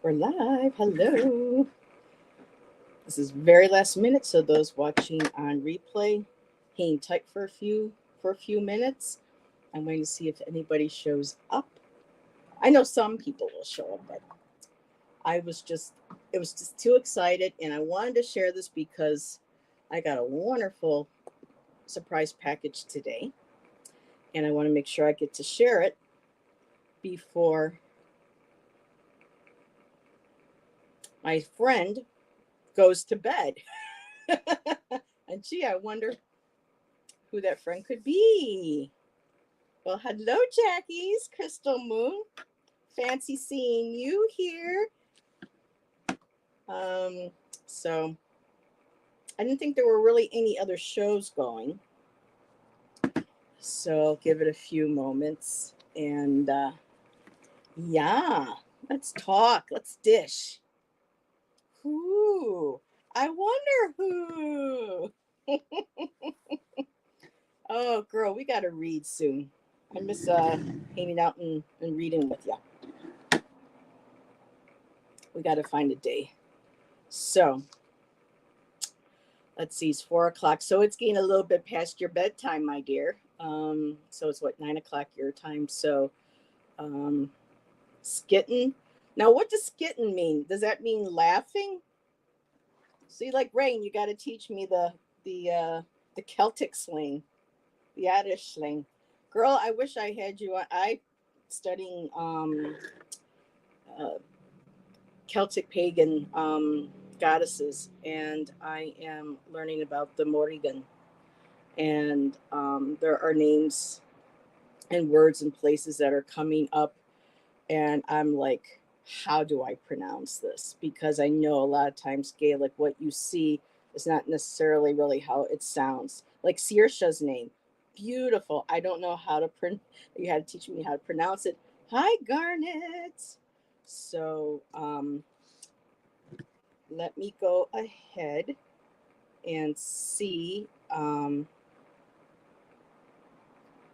We're live. Hello. This is very last minute, so those watching on replay, hang tight for a few minutes. I'm going to see if anybody shows up. I know some people will show up, but I was just it was just too excited, and I wanted to share this because I got a wonderful surprise package today, and I want to make sure I get to share it before my friend goes to bed. And gee, I wonder who that friend could be. Well, hello, Jackie's Crystal Moon. Fancy seeing you here. Um, so I didn't think there were really any other shows going. So I'll give it a few moments. And yeah, let's talk. Let's dish. Who? I wonder who. Oh, girl, we got to read soon. I miss hanging out and reading with you. We got to find a day. So let's see, it's 4 o'clock. So it's getting a little bit past your bedtime, my dear. So it's what, 9 o'clock your time. So um, skittin'. Now, what does skittin' mean? Does that mean laughing? See, like Rain, you got to teach me the Celtic slang, the Irish slang. Girl, I wish I had you. I studying uh, Celtic pagan goddesses, and I am learning about the Morrigan. And there are names and words and places that are coming up, and I'm like, how do I pronounce this? Because I know a lot of times Gaelic, what you see is not necessarily really how it sounds. Like Saoirse's name, beautiful. I don't know how to print. You had to teach me how to pronounce it. Hi, Garnet. So let me go ahead and see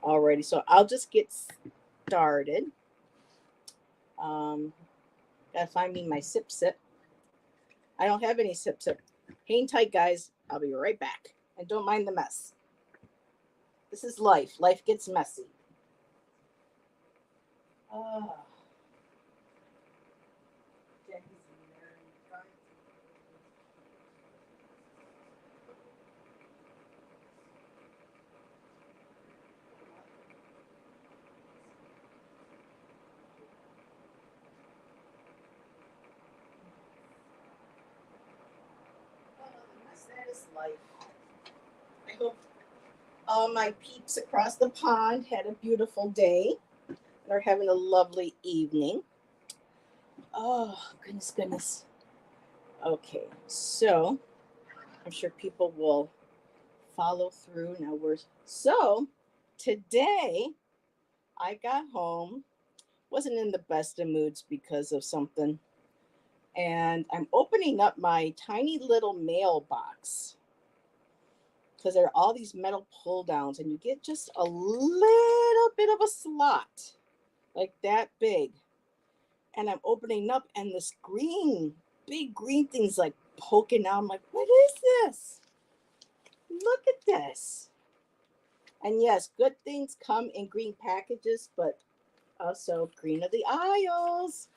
already. So I'll just get started. Um, Gotta find me my sip sip. I don't have any sip sip. Hang tight, guys. I'll be right back. And don't mind the mess. This is life. Life gets messy. Oh, Jackie's in there. Oh, the mess that is life. I hope all my peeps across the pond had a beautiful day and are having a lovely evening. Oh, goodness, goodness. Okay, so I'm sure people will follow through. Now we're so today I got home, wasn't in the best of moods because of something, and I'm opening up my tiny little mailbox because there are all these metal pull downs, and you get just a little bit of a slot like that big. And I'm opening up, and this green, big green thing's like poking out. I'm like, what is this? Look at this. And yes, good things come in green packages, but also green of the aisles.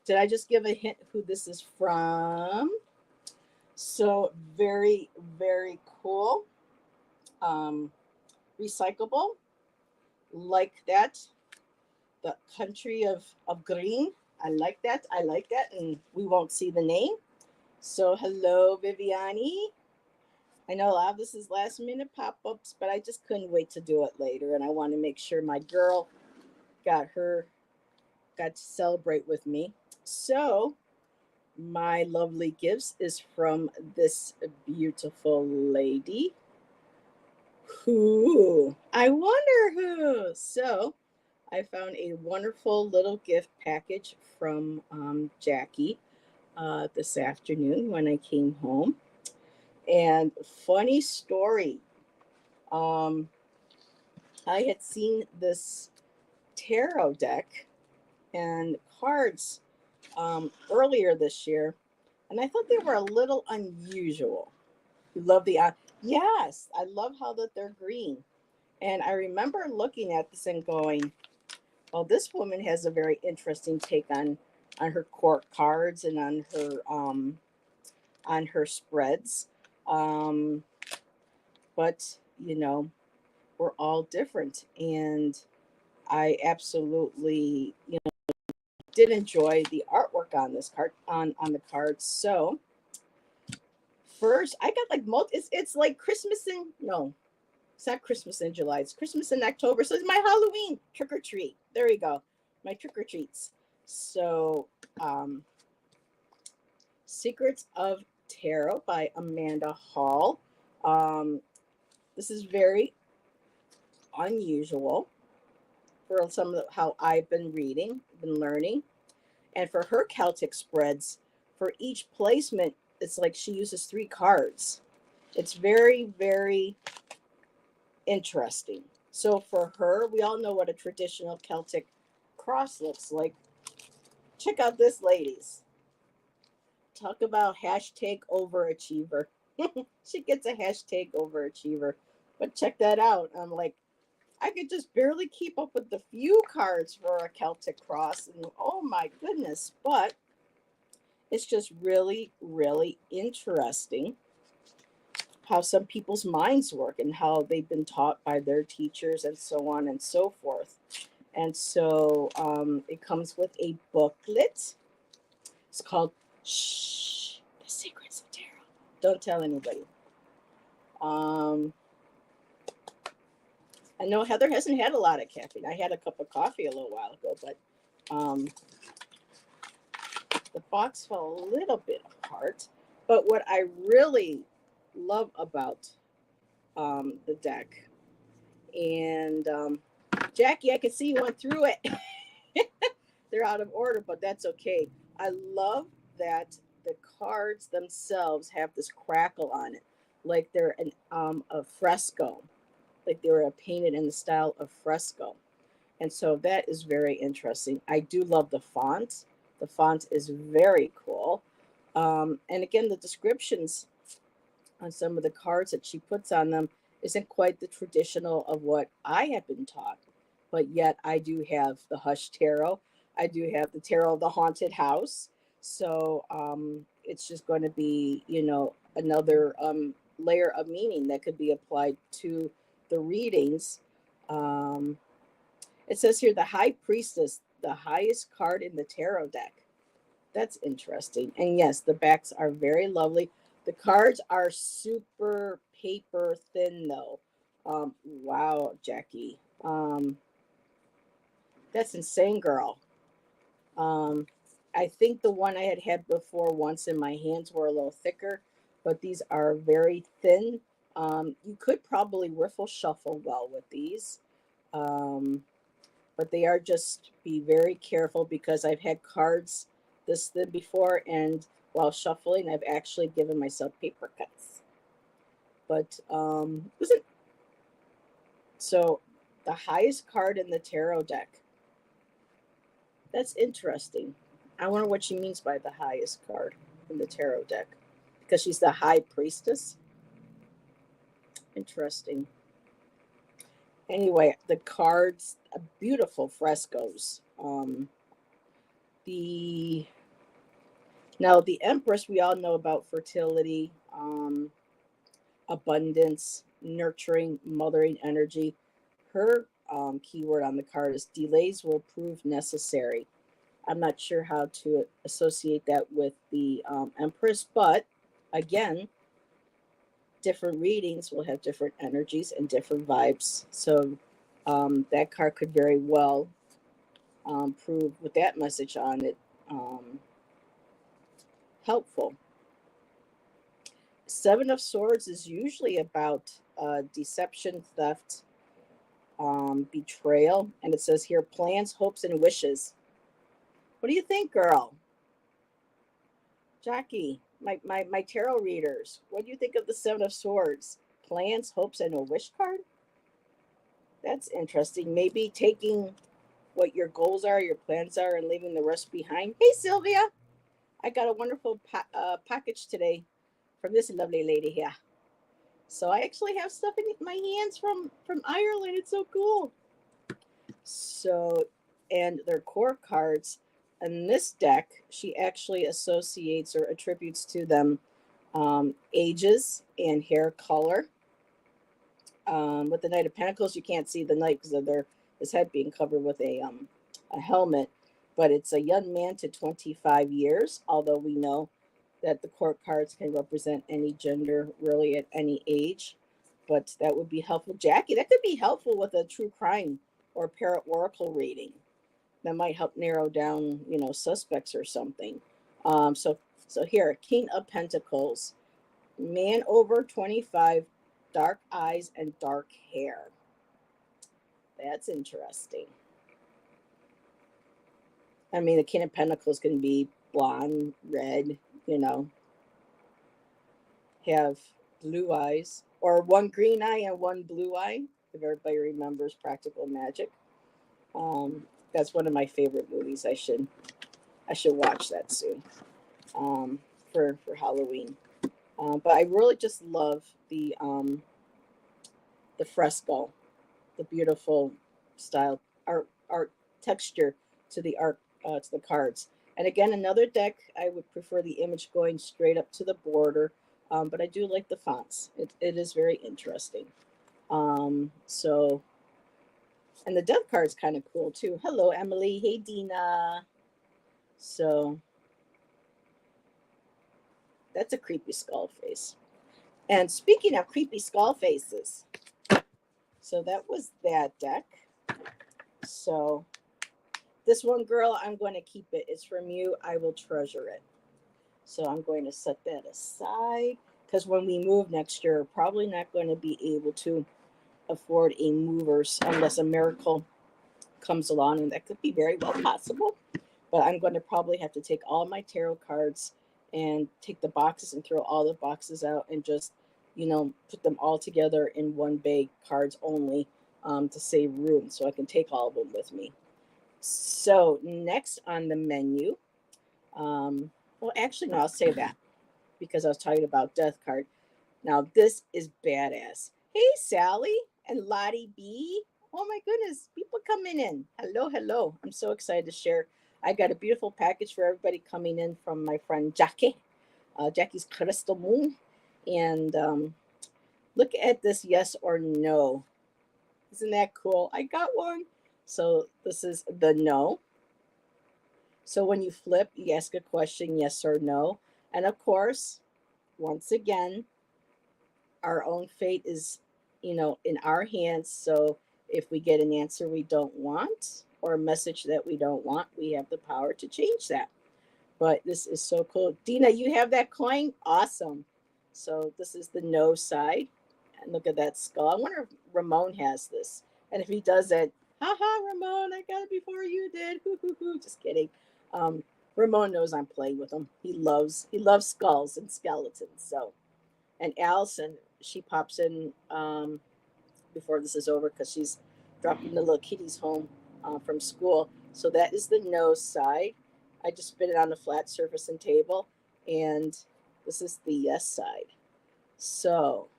Did I just give a hint who this is from? So very, very cool. Um, Recyclable, like that. The country of green. I like that. I like that. And we won't see the name. So hello, Viviani. I know a lot of this is last minute pop ups, but I just couldn't wait to do it later. And I want to make sure my girl got her got to celebrate with me. So my lovely gifts is from this beautiful lady who I wonder who. So I found a wonderful little gift package from Jackie this afternoon when I came home. And funny story, um, I had seen this tarot deck and cards earlier this year, and I thought they were a little unusual. You love the yes, I love how that they're green. And I remember looking at this and going, "Well, this woman has a very interesting take on her court cards and on her spreads." Um, but we're all different, and I absolutely did enjoy the artwork on this card on the cards. So first, I got like it's like Christmas in no, it's not Christmas in July. It's Christmas in October. So it's my Halloween trick or treat. There you go, my trick or treats. So, um, Secrets of Tarot by Amanda Hall. Um, this is very unusual for some of how I've been reading, been learning. And for her Celtic spreads, for each placement, it's like she uses three cards. It's very, very interesting. So for her, we all know what a traditional Celtic cross looks like. Check out this, ladies. Talk about hashtag overachiever. She gets a hashtag overachiever. But check that out. I'm like, I could just barely keep up with the few cards for a Celtic cross. And oh my goodness. But it's just really, really interesting how some people's minds work and how they've been taught by their teachers and so on and so forth. And so it comes with a booklet. It's called Shh, The Secrets of Tarot. Don't tell anybody. Um, I know Heather hasn't had a lot of caffeine. I had a cup of coffee a little while ago, but the box fell a little bit apart. But what I really love about the deck, and Jackie, I can see you went through it. They're out of order, but that's okay. I love that the cards themselves have this crackle on it, like they're a fresco, like they were painted in the style of fresco. And so that is very interesting. I do love the font. The font is very cool. And again, the descriptions on some of the cards that she puts on them isn't quite the traditional of what I have been taught. But yet I do have the Hush Tarot. I do have the Tarot of the Haunted House. So it's just going to be, another layer of meaning that could be applied to the readings. Um, it says here the High Priestess, the highest card in the tarot deck. That's interesting. And yes, the backs are very lovely. The cards are super paper thin, though. Wow, Jackie. That's insane, girl. Um, I think the one I had before once in my hands were a little thicker, but these are very thin. You could probably riffle shuffle well with these. Um, but they are just be very careful because I've had cards this thin before, and while shuffling, I've actually given myself paper cuts. But listen, so the highest card in the tarot deck. That's interesting. I wonder what she means by the highest card in the tarot deck because she's the high priestess. Interesting. Anyway, the cards, beautiful frescoes. The Now the Empress, we all know about fertility, abundance, nurturing, mothering energy. Her keyword on the card is delays will prove necessary. I'm not sure how to associate that with the Empress, but again, different readings will have different energies and different vibes. So that card could very well prove with that message on it helpful. Seven of Swords is usually about deception, theft, betrayal, and it says here plans, hopes, and wishes. What do you think, girl? Jackie, my tarot readers, what do you think of the Seven of Swords? Plans, hopes, and a wish card? That's interesting. Maybe taking what your goals are, your plans are, and leaving the rest behind. Hey, Sylvia, I got a wonderful package today from this lovely lady here. So I actually have stuff in my hands from Ireland. It's so cool. So, and their core cards. In this deck, she actually associates or attributes to them ages and hair color. With the Knight of Pentacles, you can't see the knight because of his head being covered with a helmet. But it's a young man to 25 years, although we know that the court cards can represent any gender, really at any age. But that would be helpful. Jackie, that could be helpful with a true crime or parrot oracle reading. That might help narrow down, suspects or something. So here, King of Pentacles, man over 25, dark eyes and dark hair. That's interesting. I mean, the King of Pentacles can be blonde, red, have blue eyes, or one green eye and one blue eye, if everybody remembers Practical Magic. That's one of my favorite movies. I should watch that soon for Halloween. But I really just love the fresco, the beautiful style art texture to the art to the cards. And again, another deck, I would prefer the image going straight up to the border, but I do like the fonts. It is very interesting. So, and the death card is kind of cool too. Hello, Emily. Hey, Dina. So that's a creepy skull face. And speaking of creepy skull faces, so that was that deck. So this one, girl, I'm going to keep it. It's from you. I will treasure it. So I'm going to set that aside because when we move next year, we're probably not going to be able to afford a movers unless a miracle comes along, and that could be very well possible. But I'm going to probably have to take all my tarot cards and take the boxes and throw all the boxes out and just, put them all together in one bag, cards only, to save room so I can take all of them with me. So next on the menu, well, actually, no, I'll say that because I was talking about death card. Now, this is badass. Hey, Sally and Lottie B. Oh, my goodness. People coming in. Hello, hello. I'm so excited to share. I got a beautiful package for everybody coming in from my friend Jackie, Jackie's Crystal Moon. And look at this yes or no. Isn't that cool? I got one. So this is the no. So when you flip, you ask a question, yes or no. And of course, once again, our own fate is, in our hands. So if we get an answer we don't want or a message that we don't want, we have the power to change that. But this is so cool. Dina, you have that coin? Awesome. So this is the no side. And look at that skull. I wonder if Ramon has this. And if he doesn't, haha, Ramon, I got it before you did. Just kidding. Ramon knows I'm playing with him. He loves skulls and skeletons. So, and Allison, she pops in before this is over because she's dropping the little kitties home from school. So that is the no side. I just spin it on the flat surface and table, and this is the yes side. So,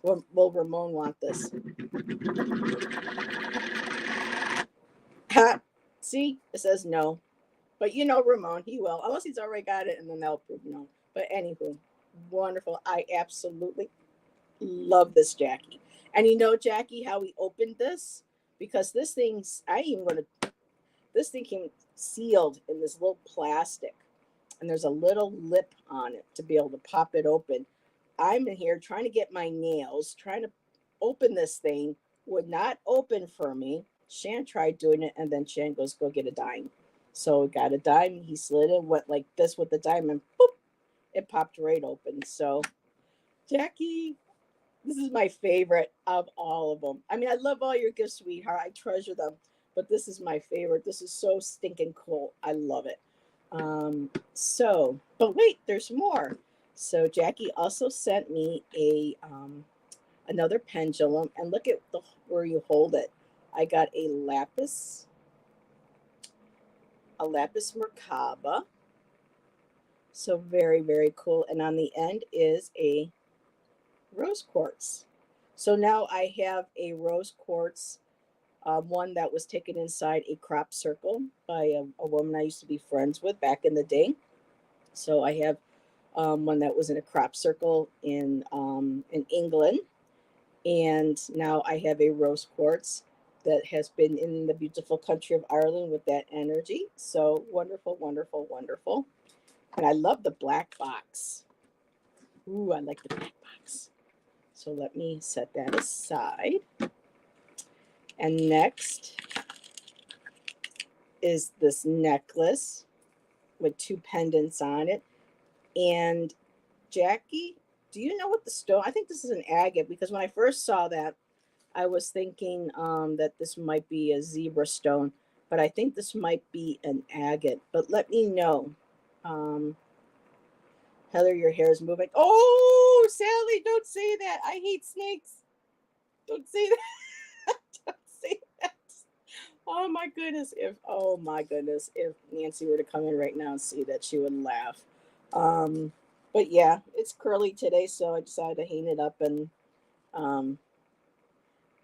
will Ramon want this? See, it says no. But Ramon, he will, unless he's already got it, and then they'll prove no. But anywho, wonderful. I absolutely love this, Jackie. And Jackie, how we opened this? Because this thing came sealed in this little plastic. And there's a little lip on it to be able to pop it open. I'm in here trying to get my nails, trying to open this thing, would not open for me. Shan tried doing it, and then Shan goes, go get a dime. So we got a dime. He slid it, went like this with the dime, and boop, it popped right open. So, Jackie, this is my favorite of all of them. I mean, I love all your gifts, sweetheart. I treasure them. But this is my favorite. This is so stinking cool. I love it. But wait, there's more. So Jackie also sent me another pendulum, and look at where you hold it. I got a lapis merkaba. So very, very cool. And on the end is a rose quartz. So now I have a rose quartz, one that was taken inside a crop circle by a woman I used to be friends with back in the day. So I have one that was in a crop circle in England, and now I have a rose quartz that has been in the beautiful country of Ireland with that energy. So wonderful, wonderful, wonderful. And I love the black box. Ooh, I like the black box. So let me set that aside. And next is this necklace with two pendants on it. And Jackie, do you know what the stone? I think this is an agate because when I first saw that, I was thinking that this might be a zebra stone, but I think this might be an agate. But let me know. Um, Heather, your hair is moving. Oh, Sally, don't say that. I hate snakes. Don't say that. Don't say that. Oh my goodness, if Nancy were to come in right now and see that, she would laugh. Um, but yeah, it's curly today, so I decided to hang it up um,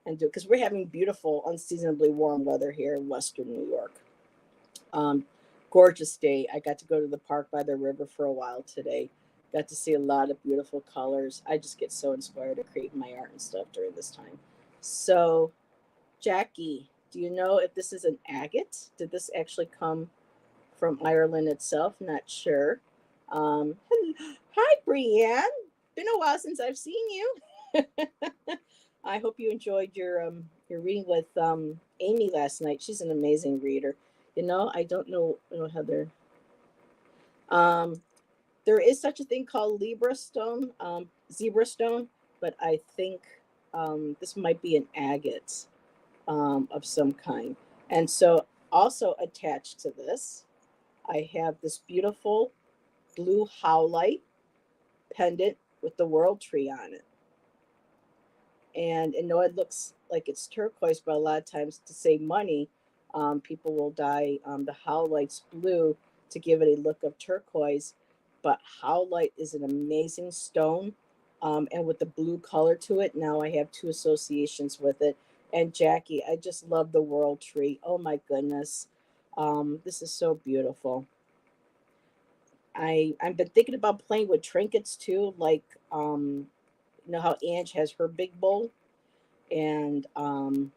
and do it because we're having beautiful, unseasonably warm weather here in Western New York. Um, Gorgeous day. I got to go to the park by the river for a while today. Got to see a lot of beautiful colors. I just get so inspired to create my art and stuff during this time. So, Jackie, do you know if this is an agate? Did this actually come from Ireland itself? Not sure. Hi, Brienne. Been a while since I've seen you. I hope you enjoyed your reading with Amy last night. She's an amazing reader. I don't know Heather. Um, there is such a thing called zebra stone, but I think this might be an agate of some kind. And so, also attached to this, I have this beautiful blue howlite pendant with the world tree on it. And I know it looks like it's turquoise, but a lot of times to save money, people will dye the howlites blue to give it a look of turquoise. But howlite is an amazing stone. And with the blue color to it, now I have two associations with it. And Jackie, I just love the world tree. Oh my goodness. This is so beautiful. I've been thinking about playing with trinkets too, like how Ange has her big bowl, and I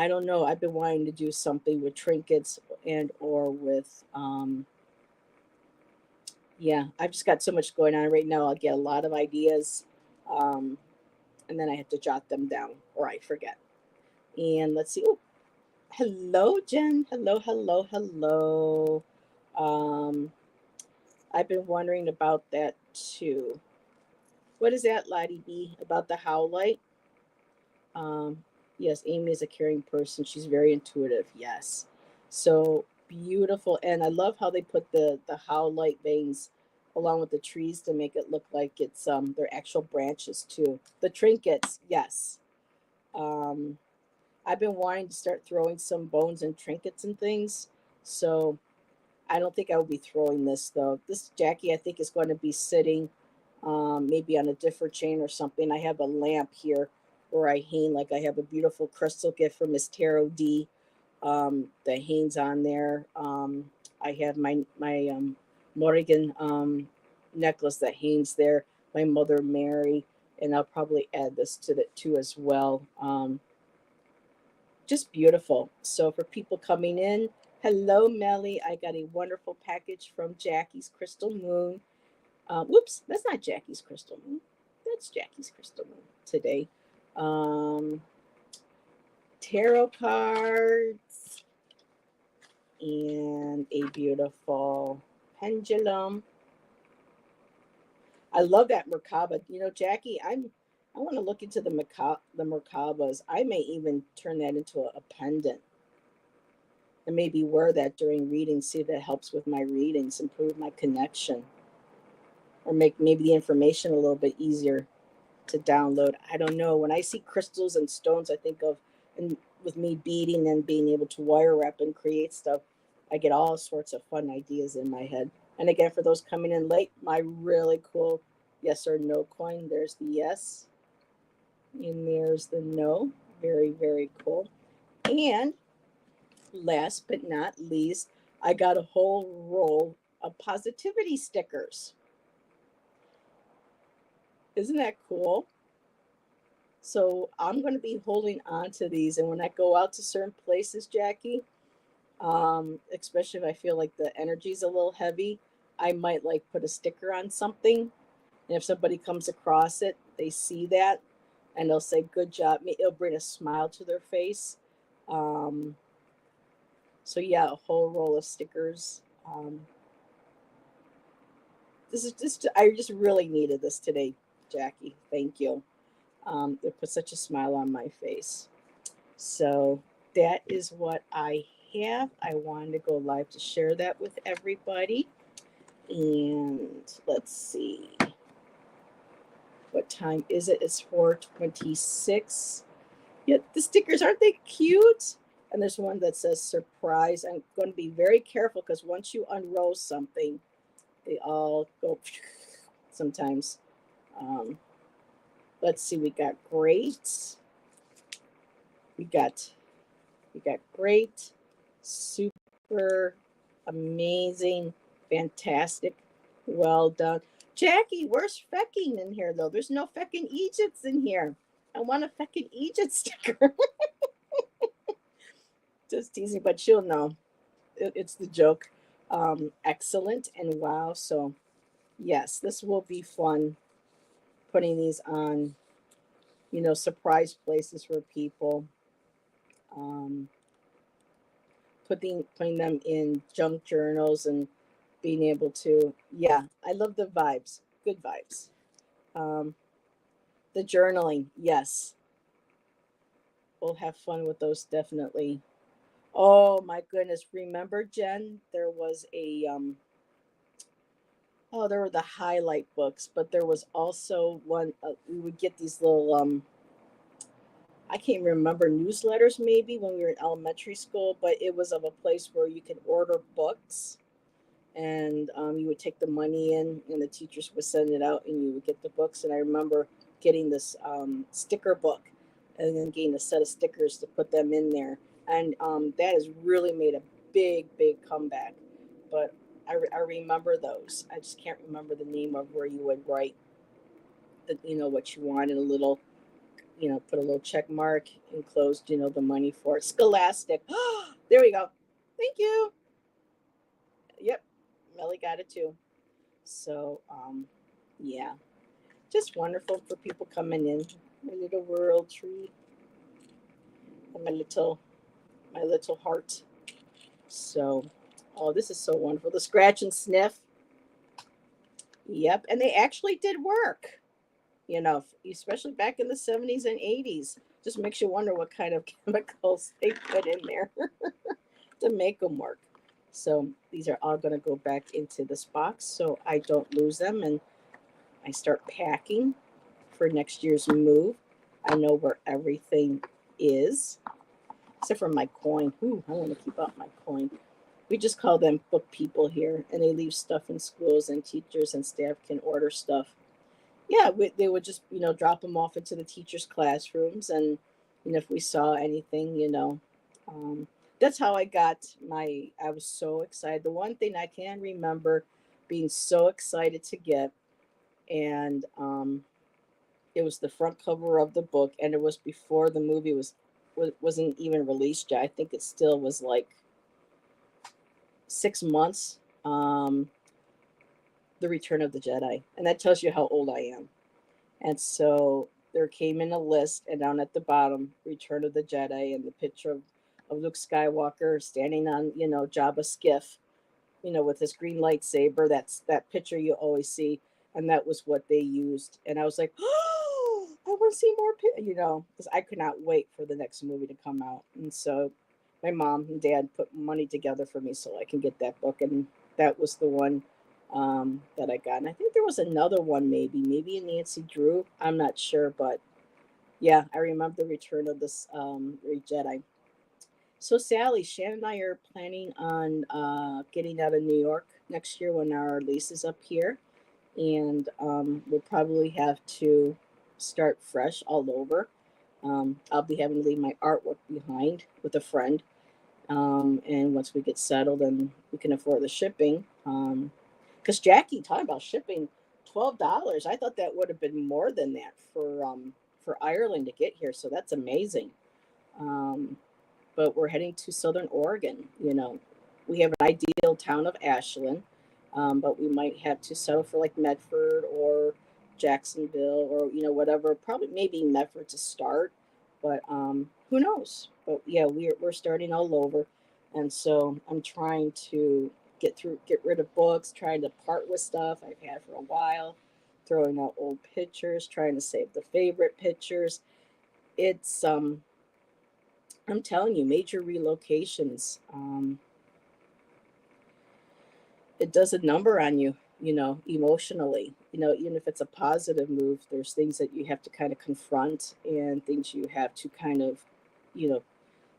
don't know. I've been wanting to do something with trinkets and or with yeah. I've just got so much going on right now. I'll get a lot of ideas, um, and then I have to jot them down or I forget. And let's see. Oh, hello, Jen. Hello, hello, hello. Um, I've been wondering about that too. What is that, Lottie B? About the howlite? Um, yes, Amy is a caring person. She's very intuitive. Yes. So beautiful. And I love how they put the howlite veins along with the trees to make it look like it's their actual branches too. The trinkets, yes. Um, I've been wanting to start throwing some bones and trinkets and things. So I don't think I will be throwing this though. This Jackie, I think, is going to be sitting maybe on a different chain or something. I have a lamp here where I hang, like I have a beautiful crystal gift from Miss Tarot D that hangs on there. I have my Morrigan necklace that hangs there. My Mother Mary, and I'll probably add this to that too as well. Just beautiful. So for people coming in, hello, Melly. I got a wonderful package from Jackie's Crystal Moon. Whoops, that's not Jackie's Crystal Moon. That's Jackie's Crystal Moon today. Um, Tarot cards and a beautiful pendulum. I love that Merkaba. Jackie, I want to look into the Merkabas. I may even turn that into a pendant and maybe wear that during readings. See if that helps with my readings, improve my connection, or make maybe the information a little bit easier. to download. I don't know. When I see crystals and stones, I think of, and with me beading and being able to wire wrap and create stuff, I get all sorts of fun ideas in my head. And again, for those coming in late, my really cool yes or no coin. There's the yes, and there's the no. Very, very cool. And last but not least, I got a whole roll of positivity stickers. Isn't that cool? So I'm going to be holding on to these. And when I go out to certain places, Jackie, especially if I feel like the energy's a little heavy, I might like put a sticker on something. And if somebody comes across it, they see that and they'll say, good job. It'll bring a smile to their face. Um, so yeah, a whole roll of stickers. This is just, I just really needed this today, Jackie. Thank you. It put such a smile on my face. So that is what I have. I wanted to go live to share that with everybody. And let's see. What time is it? It's 4:26. Yeah, the stickers, aren't they cute? And there's one that says surprise. I'm going to be very careful because once you unroll something, they all go sometimes. Um, let's see, we got great. We got great, super, amazing, fantastic, well done. Jackie, where's fecking in here though? There's no fecking Egypts in here. I want a fecking Egypt sticker. Just teasing, but she'll know. It's the joke. Excellent and wow. So yes, this will be fun putting these on, surprise places for people. Um, putting them in junk journals and being able to, yeah, I love the vibes. Good vibes. Um, the journaling, yes. We'll have fun with those definitely. Oh my goodness. Remember, Jen, there was there were the highlight books, but there was also one, we would get these little, I can't remember, newsletters maybe when we were in elementary school, but it was of a place where you could order books and you would take the money in and the teachers would send it out and you would get the books. And I remember getting this sticker book and then getting a set of stickers to put them in there. And that has really made a big comeback. But I remember those. I just can't remember the name of where you would write what you want in a little, put a little check mark, enclosed, the money for it. Scholastic. There we go. Thank you. Yep. Melly got it too. So, yeah, just wonderful for people coming in. My little world tree and my little heart. So, oh, this is so wonderful. The scratch and sniff. Yep, and they actually did work. Especially back in the 70s and 80s. Just makes you wonder what kind of chemicals they put in there to make them work. So these are all going to go back into this box so I don't lose them and I start packing for next year's move. I know where everything is, except for my coin. Ooh, I want to keep up my coin. We just call them book people here, and they leave stuff in schools, and teachers and staff can order stuff. Yeah, they would just, drop them off into the teachers' classrooms, and if we saw anything, um, that's how I was so excited. The one thing I can remember being so excited to get, and it was the front cover of the book, and it was before the movie wasn't even released yet. I think it still was like 6 months. The Return of the Jedi, and that tells you how old I am. And so there came in a list, and down at the bottom, Return of the Jedi, and the picture of Luke Skywalker standing on, Jabba's skiff, with his green lightsaber. That's that picture you always see, and that was what they used. And I was like, oh, I want to see more, because I could not wait for the next movie to come out. And so my mom and dad put money together for me so I can get that book, and that was the one that I got. And I think there was another one, maybe a Nancy Drew. I'm not sure, but yeah, I remember the return of this Ray Jedi. So Sally, Shannon and I are planning on getting out of New York next year when our lease is up here, and we'll probably have to start fresh all over. I'll be having to leave my artwork behind with a friend, and once we get settled and we can afford the shipping, because Jackie talking about shipping, $12. I thought that would have been more than that for Ireland to get here. So that's amazing. Um, but we're heading to Southern Oregon. We have an ideal town of Ashland, but we might have to settle for like Medford or Jacksonville or whatever. Probably maybe Medford to start, but who knows? But yeah, we're starting all over, and so I'm trying to get rid of books, trying to part with stuff I've had for a while, throwing out old pictures, trying to save the favorite pictures. It's I'm telling you, major relocations. It does a number on you, emotionally. Even if it's a positive move, there's things that you have to kind of confront and things you have to kind of, you know,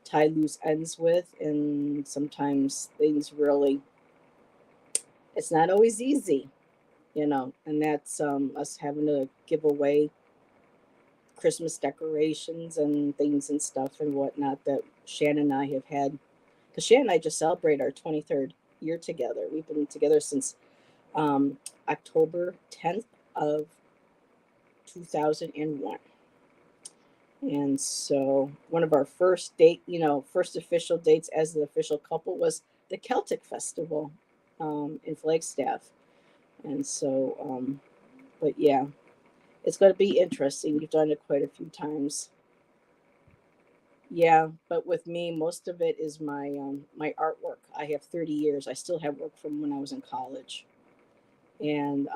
tie loose ends with. And sometimes things really, it's not always easy, and that's us having to give away Christmas decorations and things and stuff and whatnot that Shannon and I have had. Because Shannon and I just celebrate our 23rd year together. We've been together since um, October 10th of 2001. And so one of our first official dates as an official couple was the Celtic Festival in Flagstaff. And so, but yeah, it's going to be interesting. You've done it quite a few times. Yeah, but with me, most of it is my artwork. I have 30 years. I still have work from when I was in college, and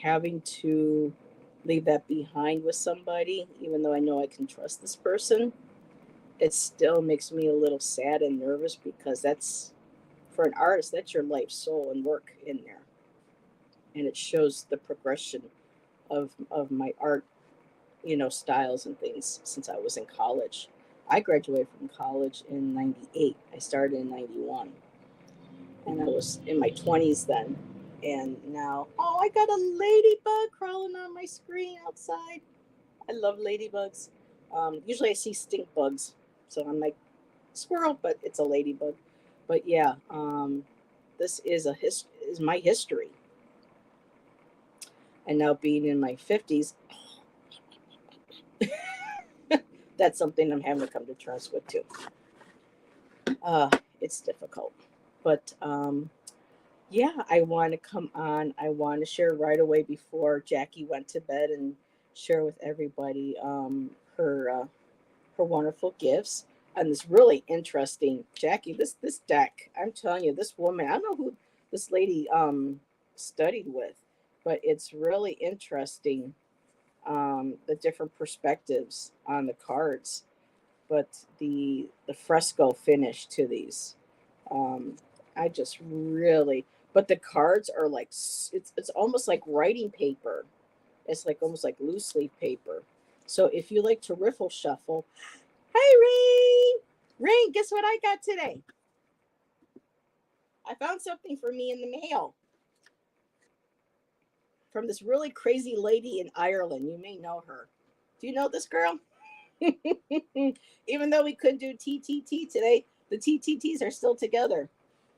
having to leave that behind with somebody, even though I know I can trust this person, it still makes me a little sad and nervous because that's for an artist, that's your life, soul, and work in there, and it shows the progression of my art, styles and things since I was in college. I graduated from college in 98. I started in 91. And I was in my 20s then. And now, oh, I got a ladybug crawling on my screen outside. I love ladybugs. Usually I see stink bugs. So I'm like, squirrel, but it's a ladybug. But yeah, this is my history. And now being in my 50s, that's something I'm having to come to terms with too. Uh, it's difficult. But yeah, I want to come on. I want to share right away before Jackie went to bed and share with everybody her wonderful gifts and this really interesting Jackie. This deck, I'm telling you, this woman. I don't know who this lady studied with, but it's really interesting. The different perspectives on the cards, but the fresco finish to these. Um, I just really, but the cards are like it's almost like writing paper. It's like almost like loose leaf paper. So if you like to riffle shuffle, hey Rain, guess what I got today? I found something for me in the mail from this really crazy lady in Ireland. You may know her. Do you know this girl? Even though we couldn't do TTT today, the TTTs are still together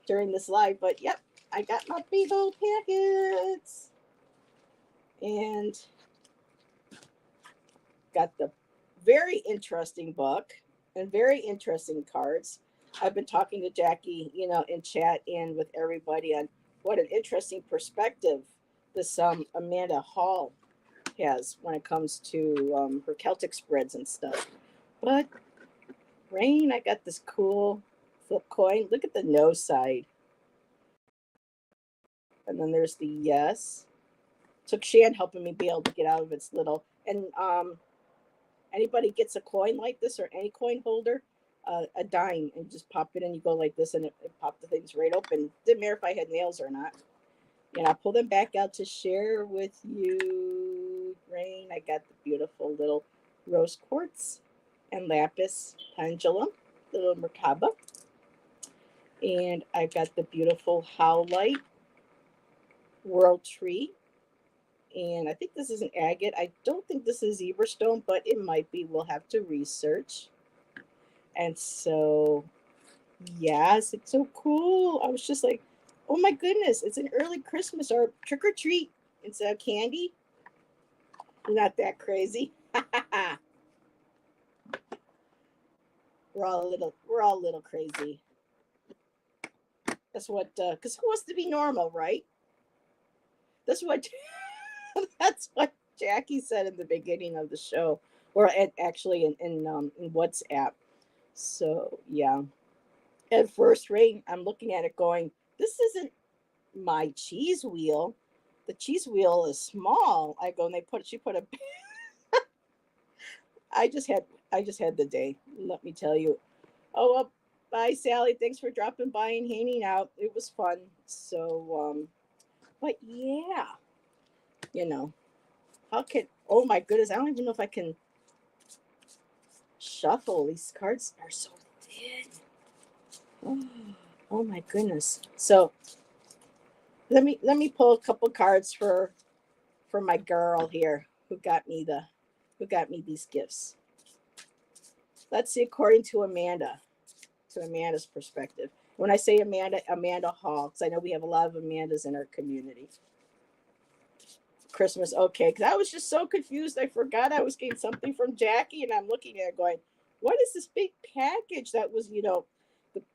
during this live. But yep, I got my big old packets and got the very interesting book and very interesting cards. I've been talking to Jackie, in chat and with everybody on what an interesting perspective this Amanda Hall has when it comes to her Celtic spreads and stuff. But Rain, I got this cool flip coin. Look at the no side. And then there's the yes. Took Shan helping me be able to get out of its little. And anybody gets a coin like this or any coin holder, a dime, and just pop it in. You go like this, and it popped the things right open. Didn't matter if I had nails or not. And I'll pull them back out to share with you. Rain, I got the beautiful little rose quartz and lapis pendulum, little Merkaba. And I've got the beautiful howlite world tree. And I think this is an agate. I don't think this is zebra stone, but it might be. We'll have to research. And so, yes, it's so cool. I was just like, oh my goodness, it's an early Christmas or trick or treat. It's a candy. Not that crazy. We're all a little crazy. That's what, because who wants to be normal, right? That's what, that's what Jackie said in the beginning of the show, or actually in WhatsApp. So yeah, at first, Rain, I'm looking at it going, this isn't my cheese wheel. The cheese wheel is small. I go and she put a I just had the day. Let me tell you. Oh well, bye Sally. Thanks for dropping by and hanging out. It was fun. So but yeah, you know, how can oh my goodness, I don't even know if I can shuffle. These cards are so thin. Oh, oh my goodness. So let me pull a couple cards for my girl here who got me these gifts. Let's see, according to Amanda's perspective. When I say Amanda, Amanda Hall, because I know we have a lot of Amandas in our community. Christmas, okay, because I was just so confused. I forgot I was getting something from Jackie, and I'm looking at it going, what is this big package that was, the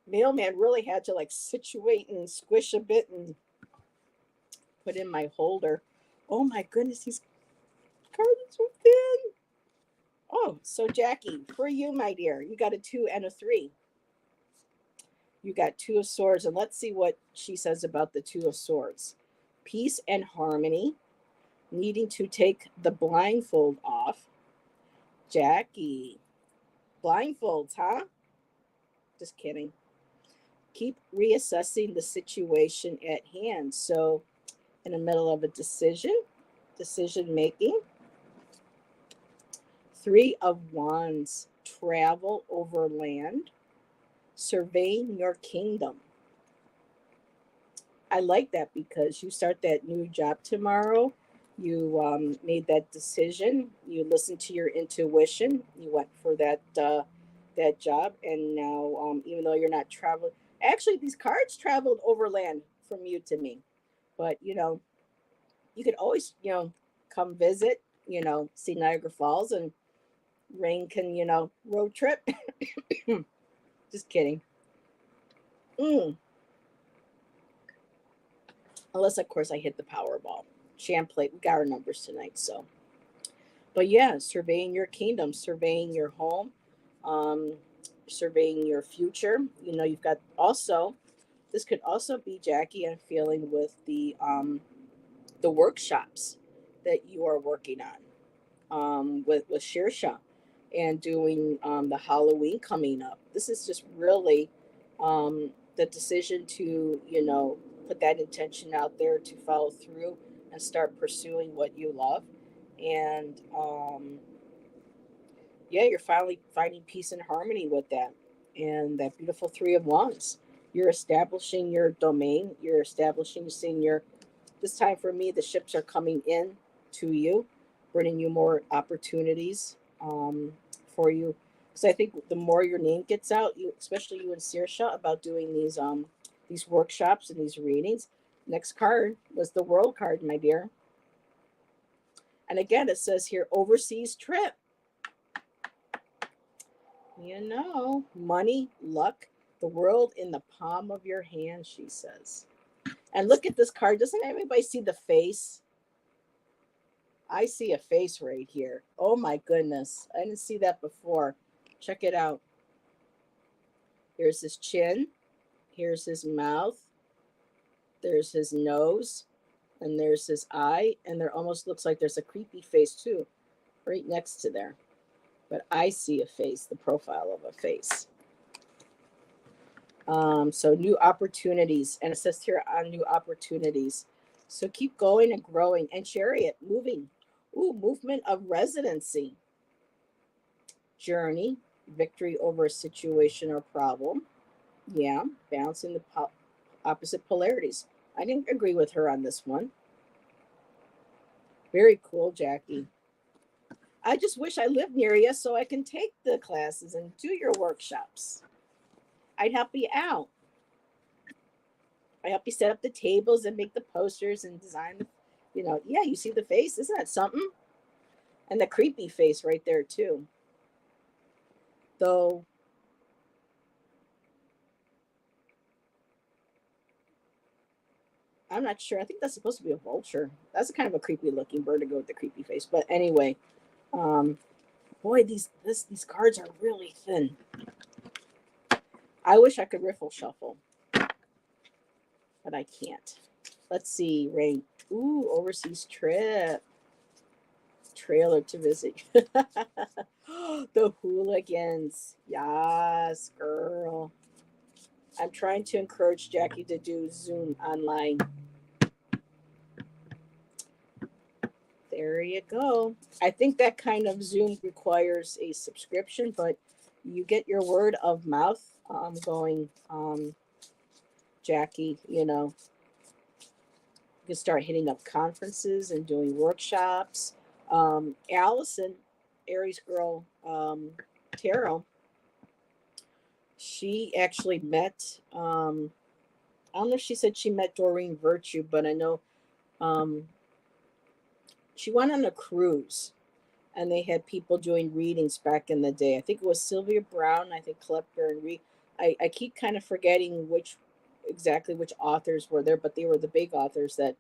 mailman really had to like situate and squish a bit and put in my holder. Oh my goodness, these cards are so thin. Oh, so Jackie, for you, my dear, you got a 2 and a 3. You got 2 of swords, and let's see what she says about the 2 of swords. Peace and harmony, needing to take the blindfold off. Jackie, blindfolds, huh? Just kidding. Keep reassessing the situation at hand. So, in the middle of a decision making. 3 of wands, travel over land, surveying your kingdom. I like that because you start that new job tomorrow. You made that decision. You listened to your intuition. You went for that job, and now even though you're not traveling, actually these cards traveled overland from you to me. But you could always come visit. See Niagara Falls, and Rain can road trip. Just kidding. Mm. Unless of course I hit the Powerball. Champlain, we got our numbers tonight. So, but yeah, surveying your kingdom, surveying your home, um, surveying your future. You've got also. This could also be Jackie and feeling with the workshops that you are working on with Shersha and doing the Halloween coming up. This is just really the decision to put that intention out there to follow through and start pursuing what you love. And yeah, you're finally finding peace and harmony with that. And that beautiful 3 of wands. You're establishing your domain. You're establishing, seeing your, this time for me, the ships are coming in to you, bringing you more opportunities for you. Because I think the more your name gets out, you, especially you and Sirsha, about doing these workshops and these readings. Next card was the world card, my dear. And again, it says here, overseas trip. Money, luck, the world in the palm of your hand, she says. And look at this card. Doesn't everybody see the face? I see a face right here. Oh my goodness. I didn't see that before. Check it out. Here's his chin. Here's his mouth. There's his nose. And there's his eye. And there almost looks like there's a creepy face too, right next to there. But I see a face, the profile of a face. So new opportunities. And it says here on new opportunities. So keep going and growing. And chariot, moving. Ooh, movement of residency. Journey, victory over a situation or problem. Yeah, balancing the opposite polarities. I didn't agree with her on this one. Very cool, Jackie. I just wish I lived near you so I can take the classes and do your workshops. I'd help you out. I help you set up the tables and make the posters and design the, yeah, you see the face? Isn't that something? And the creepy face right there, too. Though, I'm not sure. I think that's supposed to be a vulture. That's a kind of a creepy looking bird to go with the creepy face. But anyway, um, boy, these cards are really thin. I wish I could riffle shuffle, but I can't. Let's see, Rain. Ooh, overseas trip. Trailer to visit. The hooligans. Yes, girl. I'm trying to encourage Jackie to do Zoom online. There you go. I think that kind of Zoom requires a subscription, but you get your word of mouth going, Jackie, you can start hitting up conferences and doing workshops. Allison, Aries girl, tarot, she actually met, I don't know if she said she met Doreen Virtue, but I know um, she went on a cruise and they had people doing readings back in the day. I think it was Sylvia Brown, I think Klepper and Reed. I keep kind of forgetting exactly which authors were there, but they were the big authors that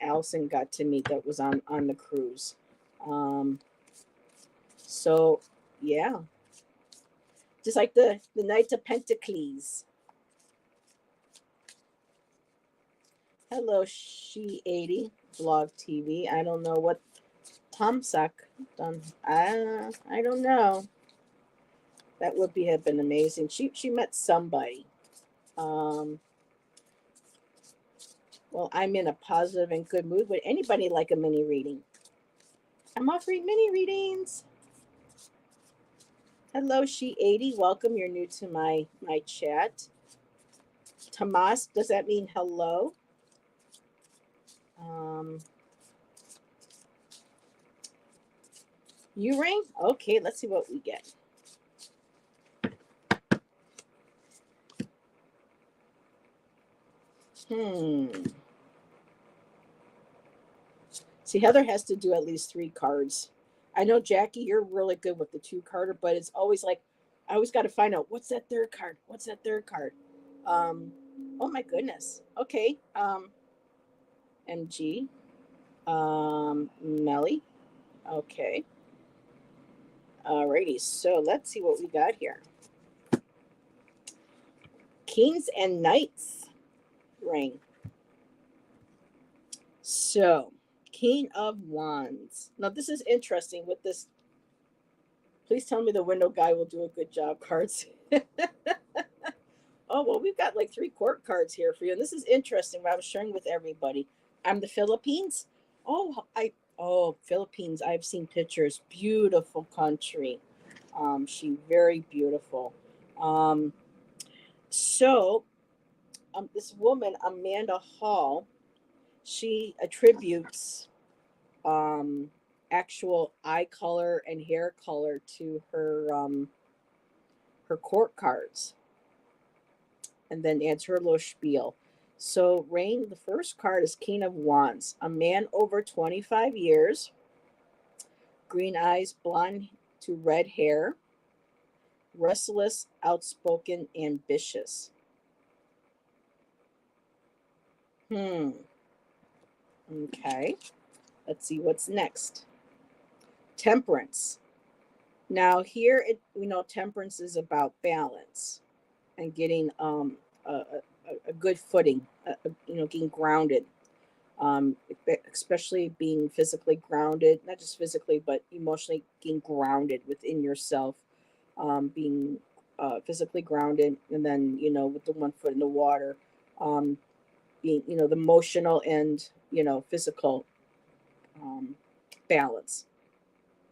Allison got to meet that was on the cruise. So yeah, just like the Knight of Pentacles. Hello, She 80 Blog TV. I don't know what Tom Suck done. I don't know. That would have been amazing. She met somebody. Well, I'm in a positive and good mood. Would anybody like a mini reading? I'm offering mini readings. Hello, She 80. Welcome. You're new to my chat. Tomas, does that mean hello? You ring? Okay, let's see what we get. See, Heather has to do at least 3 cards. I know, Jackie, you're really good with the 2-carder, but it's always like, I always got to find out what's that third card? What's that third card? Oh my goodness. Okay. MG. Melly. Okay. Alrighty. So let's see what we got here. Kings and Knights ring. So, King of Wands. Now, this is interesting with this. Please tell me the window guy will do a good job, cards. Oh, well, we've got like 3 court cards here for you. And this is interesting. What I was sharing with everybody. I'm the Philippines. Philippines. I've seen pictures. Beautiful country. She very beautiful. This woman, Amanda Hall, she attributes actual eye color and hair color to her court cards, and then adds her little spiel. So, Rain, the first card is King of Wands, a man over 25 years, green eyes, blonde to red hair, restless, outspoken, ambitious. Okay. Let's see what's next. Temperance. Now here, temperance is about balance and getting a good footing, getting grounded, especially being physically grounded, not just physically, but emotionally getting grounded within yourself, being physically grounded, and then, with the one foot in the water, being, the emotional and, physical balance.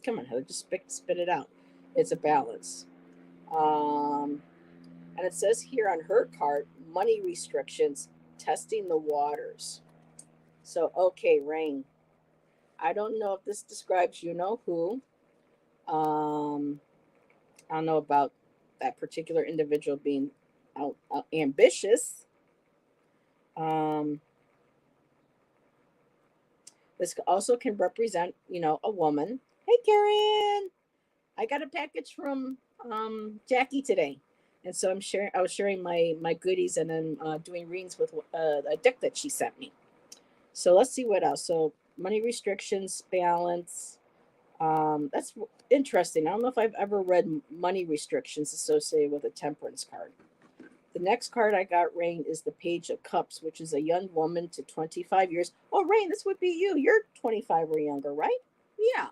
Come on, Heather, just spit it out. It's a balance. Um, and it says here on her card, money restrictions, testing the waters. So, okay, Rain. I don't know if this describes who. Um, I don't know about that particular individual being ambitious. Um, this also can represent, a woman. Hey, Karen, I got a package from Jackie today, and so I was sharing my goodies, and then doing readings with a deck that she sent me. So let's see what else. So money restrictions, balance. That's interesting. I don't know if I've ever read money restrictions associated with a temperance card. The next card I got, Rain, is the Page of Cups, which is a young woman to 25 years. Oh, Rain, this would be you. You're 25 or younger, right? Yeah.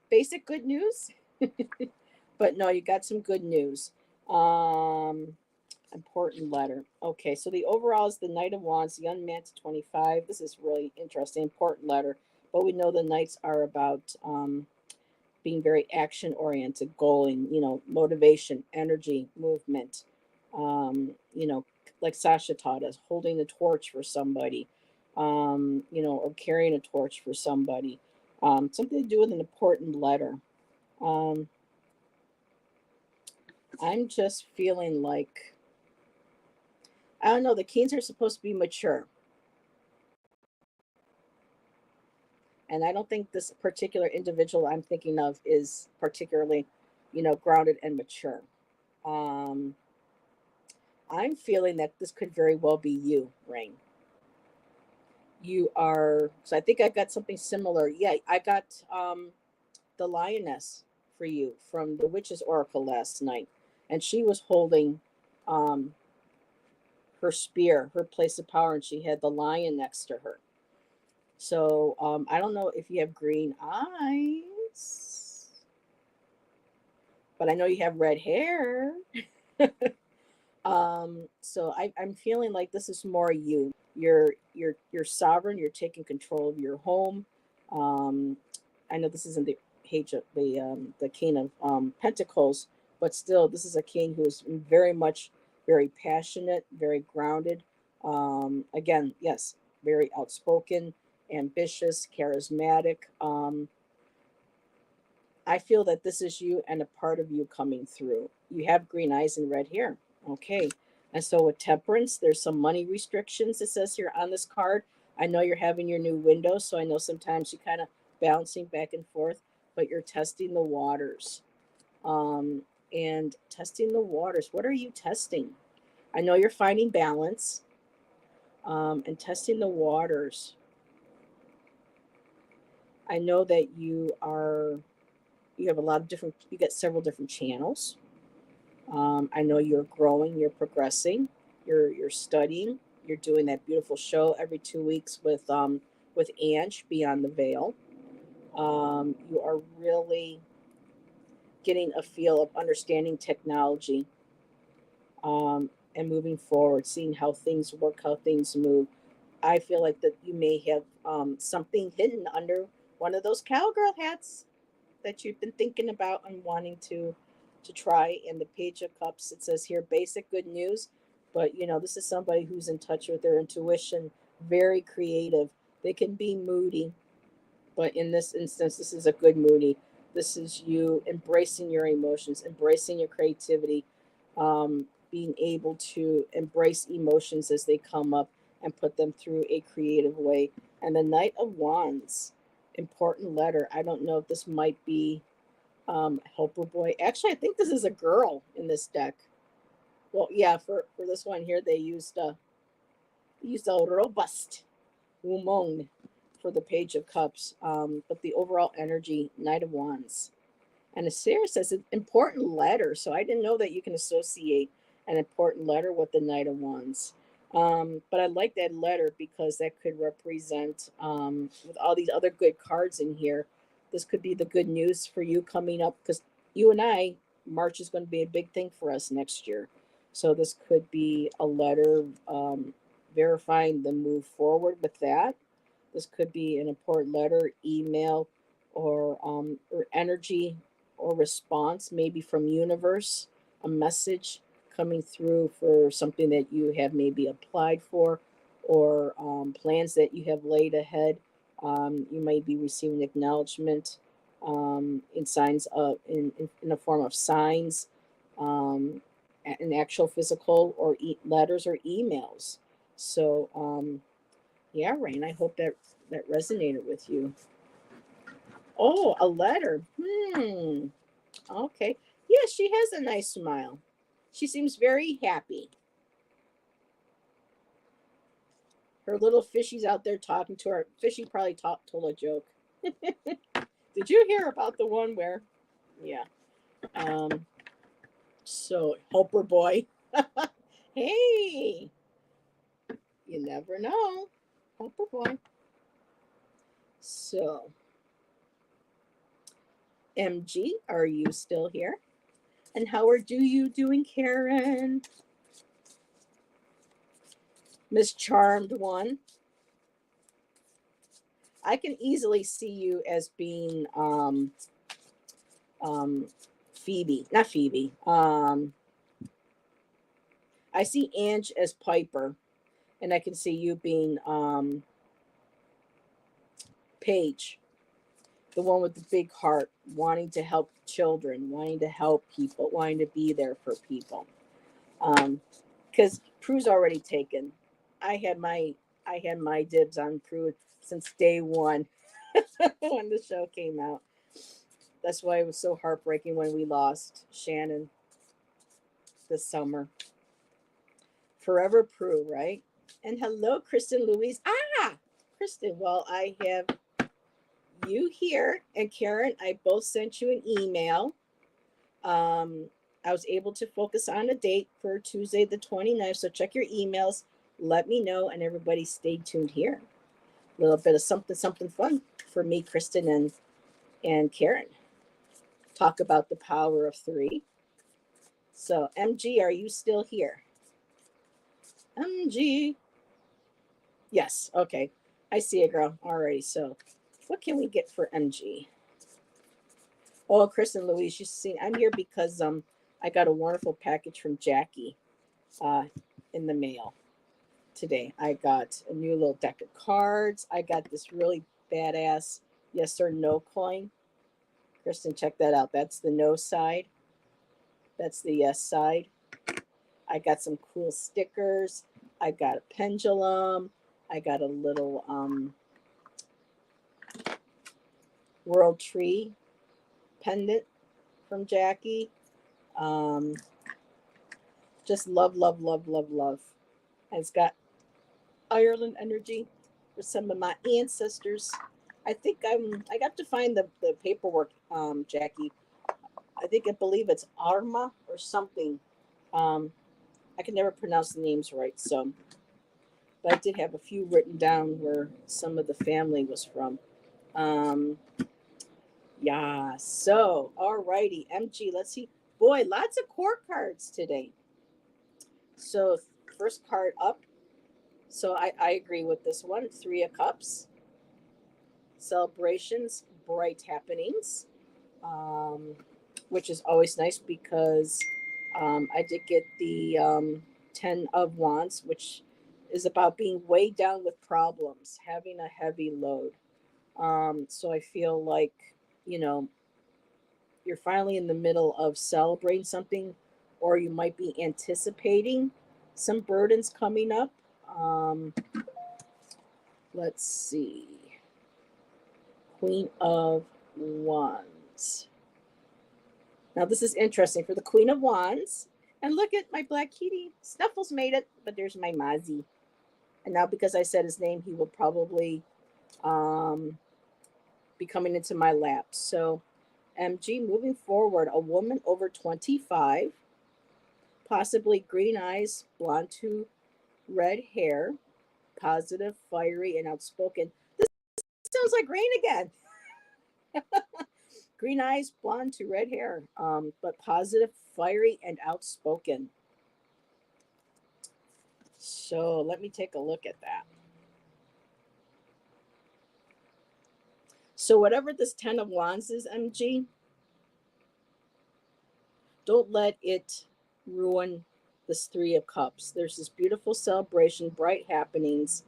Basic good news. But no, you got some good news. Important letter. Okay, so the overall is the Knight of Wands, the young man to 25. This is really interesting. Important letter. But we know the Knights are about being very action oriented, goaling, motivation, energy, movement. Like Sasha taught us, holding the torch for somebody, or carrying a torch for somebody. Something to do with an important letter. I'm just feeling like, I don't know, the Kings are supposed to be mature. And I don't think this particular individual I'm thinking of is particularly, grounded and mature. Um, I'm feeling that this could very well be you, Rain. You are, so I think I got something similar. Yeah, I got the lioness for you from the Witch's Oracle last night. And she was holding um, her spear, her place of power, and she had the lion next to her. So I don't know if you have green eyes, but I know you have red hair. So I'm feeling like this is more you. You're sovereign. You're taking control of your home. Um, I know this isn't the page of the King of Pentacles, but still, this is a king who is very passionate, very grounded. Again, yes, very outspoken, ambitious, charismatic. I feel that this is you and a part of you coming through. You have green eyes and red hair. Okay. And so with temperance, there's some money restrictions, it says here on this card. I know you're having your new window, so I know sometimes you kind of bouncing back and forth, but you're testing the waters. And testing the waters. What are you testing? I know you're finding balance and testing the waters. I know that you have a lot of different, you get several different channels. I know you're growing, you're progressing, you're studying, you're doing that beautiful show every 2 weeks with Ange Beyond the Veil. You are really getting a feel of understanding technology and moving forward, seeing how things work, how things move. I feel like that you may have something hidden under one of those cowgirl hats that you've been thinking about and wanting to try. In the Page of Cups, it says here basic good news, but this is somebody who's in touch with their intuition, very creative. They can be moody, but in this instance, this is a good moody. This is you embracing your emotions, embracing your creativity, being able to embrace emotions as they come up and put them through a creative way. And the Knight of Wands, important letter. I don't know if this might be helper boy. Actually, I think this is a girl in this deck. Well, yeah, for this one here, they used a robust woman for the Page of Cups. But the overall energy, Knight of Wands. And a series says an important letter. So I didn't know that you can associate an important letter with the Knight of Wands. But I like that letter because that could represent, with all these other good cards in here, this could be the good news for you coming up, because you and I, March is going to be a big thing for us next year. So this could be a letter verifying the move forward with that. This could be an important letter, email, or energy or response, maybe from universe, a message coming through for something that you have maybe applied for, or plans that you have laid ahead. You might be receiving acknowledgement in signs of in a form of signs, um, in actual physical or letters or emails. So yeah, Rain, I hope that that resonated with you. Oh, a letter. Okay. Yeah, she has a nice smile. She seems very happy. Her little fishy's out there talking to her. Fishy probably told a joke. Did you hear about the one where? Yeah. Um. So helper boy. Hey, you never know. Helper boy. So, MG, are you still here? And how are you doing, Karen? Miss Charmed one. I can easily see you as being um Phoebe, not Phoebe. I see Ange as Piper, and I can see you being Paige, the one with the big heart, wanting to help children, wanting to help people, wanting to be there for people. Because Prue's already taken. I had my I had my dibs on Prue since day one when the show came out. That's why it was so heartbreaking when we lost Shannon this summer. Forever Prue, right? And hello, Kristen Louise. Ah, Kristen. Well, I have you here and Karen. I both sent you an email. Um, I was able to focus on a date for Tuesday the 29th. So check your emails. Let me know, and everybody stay tuned here. A little bit of something fun for me, Kristen, and Karen. Talk about the power of three. So, MG, are you still here? MG. Yes. Okay. I see it, girl. Alrighty. So, what can we get for MG? Oh, Kristen Louise, you see, I'm here because I got a wonderful package from Jackie uh in the mail today. I got a new little deck of cards. I got this really badass yes or no coin. Kristen, check that out. That's the no side. That's the yes side. I got some cool stickers. I got a pendulum. I got a little world tree pendant from Jackie. Um, just love, love, love, love, love. And it's got Ireland energy for some of my ancestors. I think I got to find the paperwork, Jackie. I believe it's Arma or something. Um, I can never pronounce the names right, so but I did have a few written down where some of the family was from. Um, yeah, so alrighty, MG, let's see. Boy, lots of court cards today. So first card up. So I agree with this one. Three of Cups, celebrations, bright happenings, um, which is always nice because I did get the Ten of Wands, which is about being weighed down with problems, having a heavy load. So I feel like, you know, you're finally in the middle of celebrating something, or you might be anticipating some burdens coming up. Um, let's see. Queen of Wands. Now, this is interesting for the Queen of Wands. And look at my black kitty. Snuffles made it, but there's my Mozzie. And now, because I said his name, he will probably um, be coming into my lap. So, MG, moving forward, a woman over 25, possibly green eyes, blonde to red hair, positive, fiery, and outspoken. This sounds like Rain again. Green eyes, blonde to red hair, but positive, fiery, and outspoken. So let me take a look at that. So whatever this 10 of wands is, MG, don't let it ruin this 3 of cups. There's this beautiful celebration, bright happenings.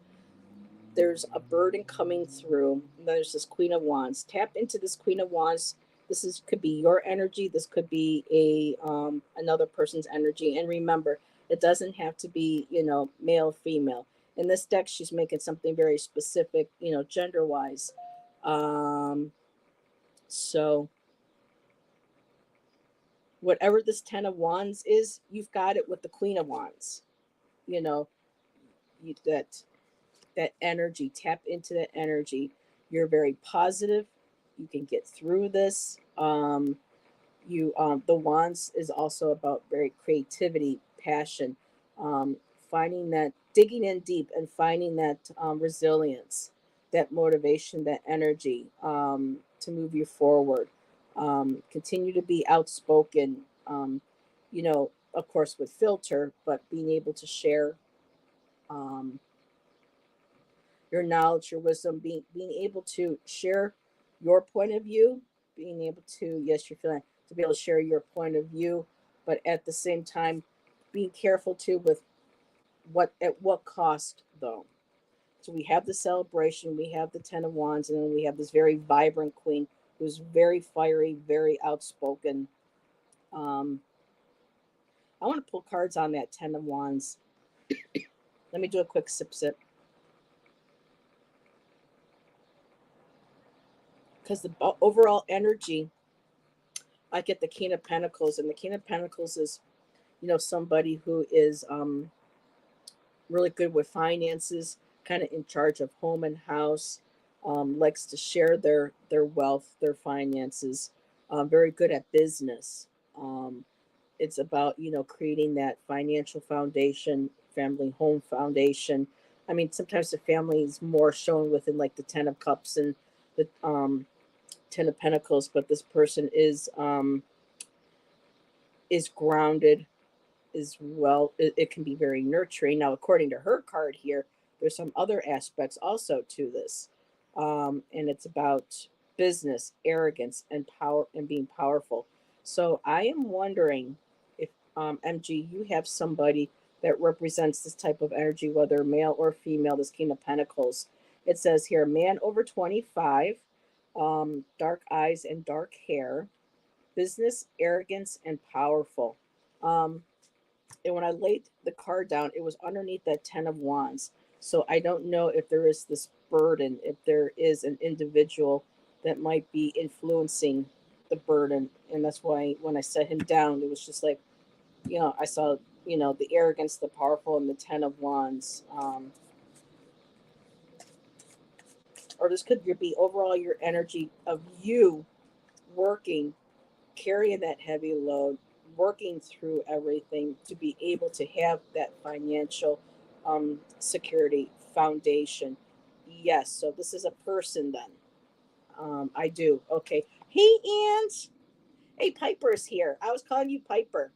There's a burden coming through. There's this Queen of Wands. Tap into this Queen of Wands. This is could be your energy. This could be a another person's energy. And remember, it doesn't have to be, male, female. In this deck, she's making something very specific, gender wise. So whatever this 10 of wands is, you've got it with the Queen of Wands. You know, that energy, tap into that energy. You're very positive. You can get through this. You The wands is also about very creativity, passion, um, finding that, digging in deep and finding that resilience, that motivation, that energy to move you forward. Continue to be outspoken, of course with filter, but being able to share um, your knowledge, your wisdom, being able to share your point of view, being able to, yes, you're feeling to be able to share your point of view, but at the same time, being careful too with what cost though. So we have the celebration, we have the 10 of wands, and then we have this very vibrant queen who's very fiery, very outspoken. Um, I want to pull cards on that 10 of wands. Let me do a quick sip because the overall energy, I get the King of Pentacles, and the King of Pentacles is, somebody who is really good with finances, kind of in charge of home and house, likes to share their wealth, their finances, very good at business. It's about, creating that financial foundation, family home foundation. I mean, sometimes the family is more shown within like the 10 of cups and the 10 of pentacles, but this person is grounded as well. It can be very nurturing. Now, according to her card here, there's some other aspects also to this, and it's about business, arrogance, and power, and being powerful. So I am wondering if, MG, you have somebody that represents this type of energy, whether male or female. This King of Pentacles. It says here, man over 25, dark eyes and dark hair, business, arrogance, and powerful. Um, and when I laid the card down, it was underneath that 10 of wands. So I don't know if there is this burden, if there is an individual that might be influencing the burden. And that's why when I set him down, it was just like, I saw, the arrogance, the powerful, and the 10 of wands. Or this could be overall your energy of you working, carrying that heavy load, working through everything to be able to have that financial security foundation. Yes, so this is a person then. I do. Okay. Hey, Aunt. Hey, Piper's here. I was calling you Piper.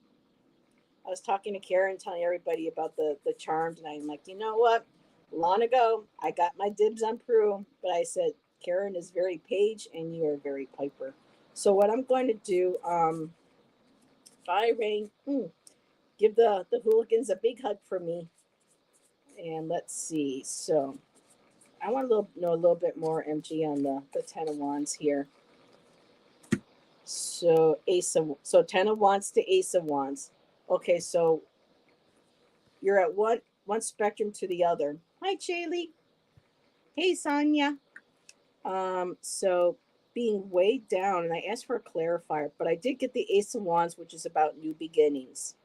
I was talking to Karen, telling everybody about the charms, and I'm like, you know what? Long ago, I got my dibs on Prue, but I said Karen is very Paige, and you are very Piper. So what I'm going to do, bye, Ray. Give the hooligans a big hug for me. And let's see. So I want to know a little bit more, MG, on the 10 of wands here. So so 10 of wands to ace of wands. Okay, so you're at one spectrum to the other. Hi, Jaylee. Hey, Sonia. So being weighed down, and I asked for a clarifier, but I did get the ace of wands, which is about new beginnings,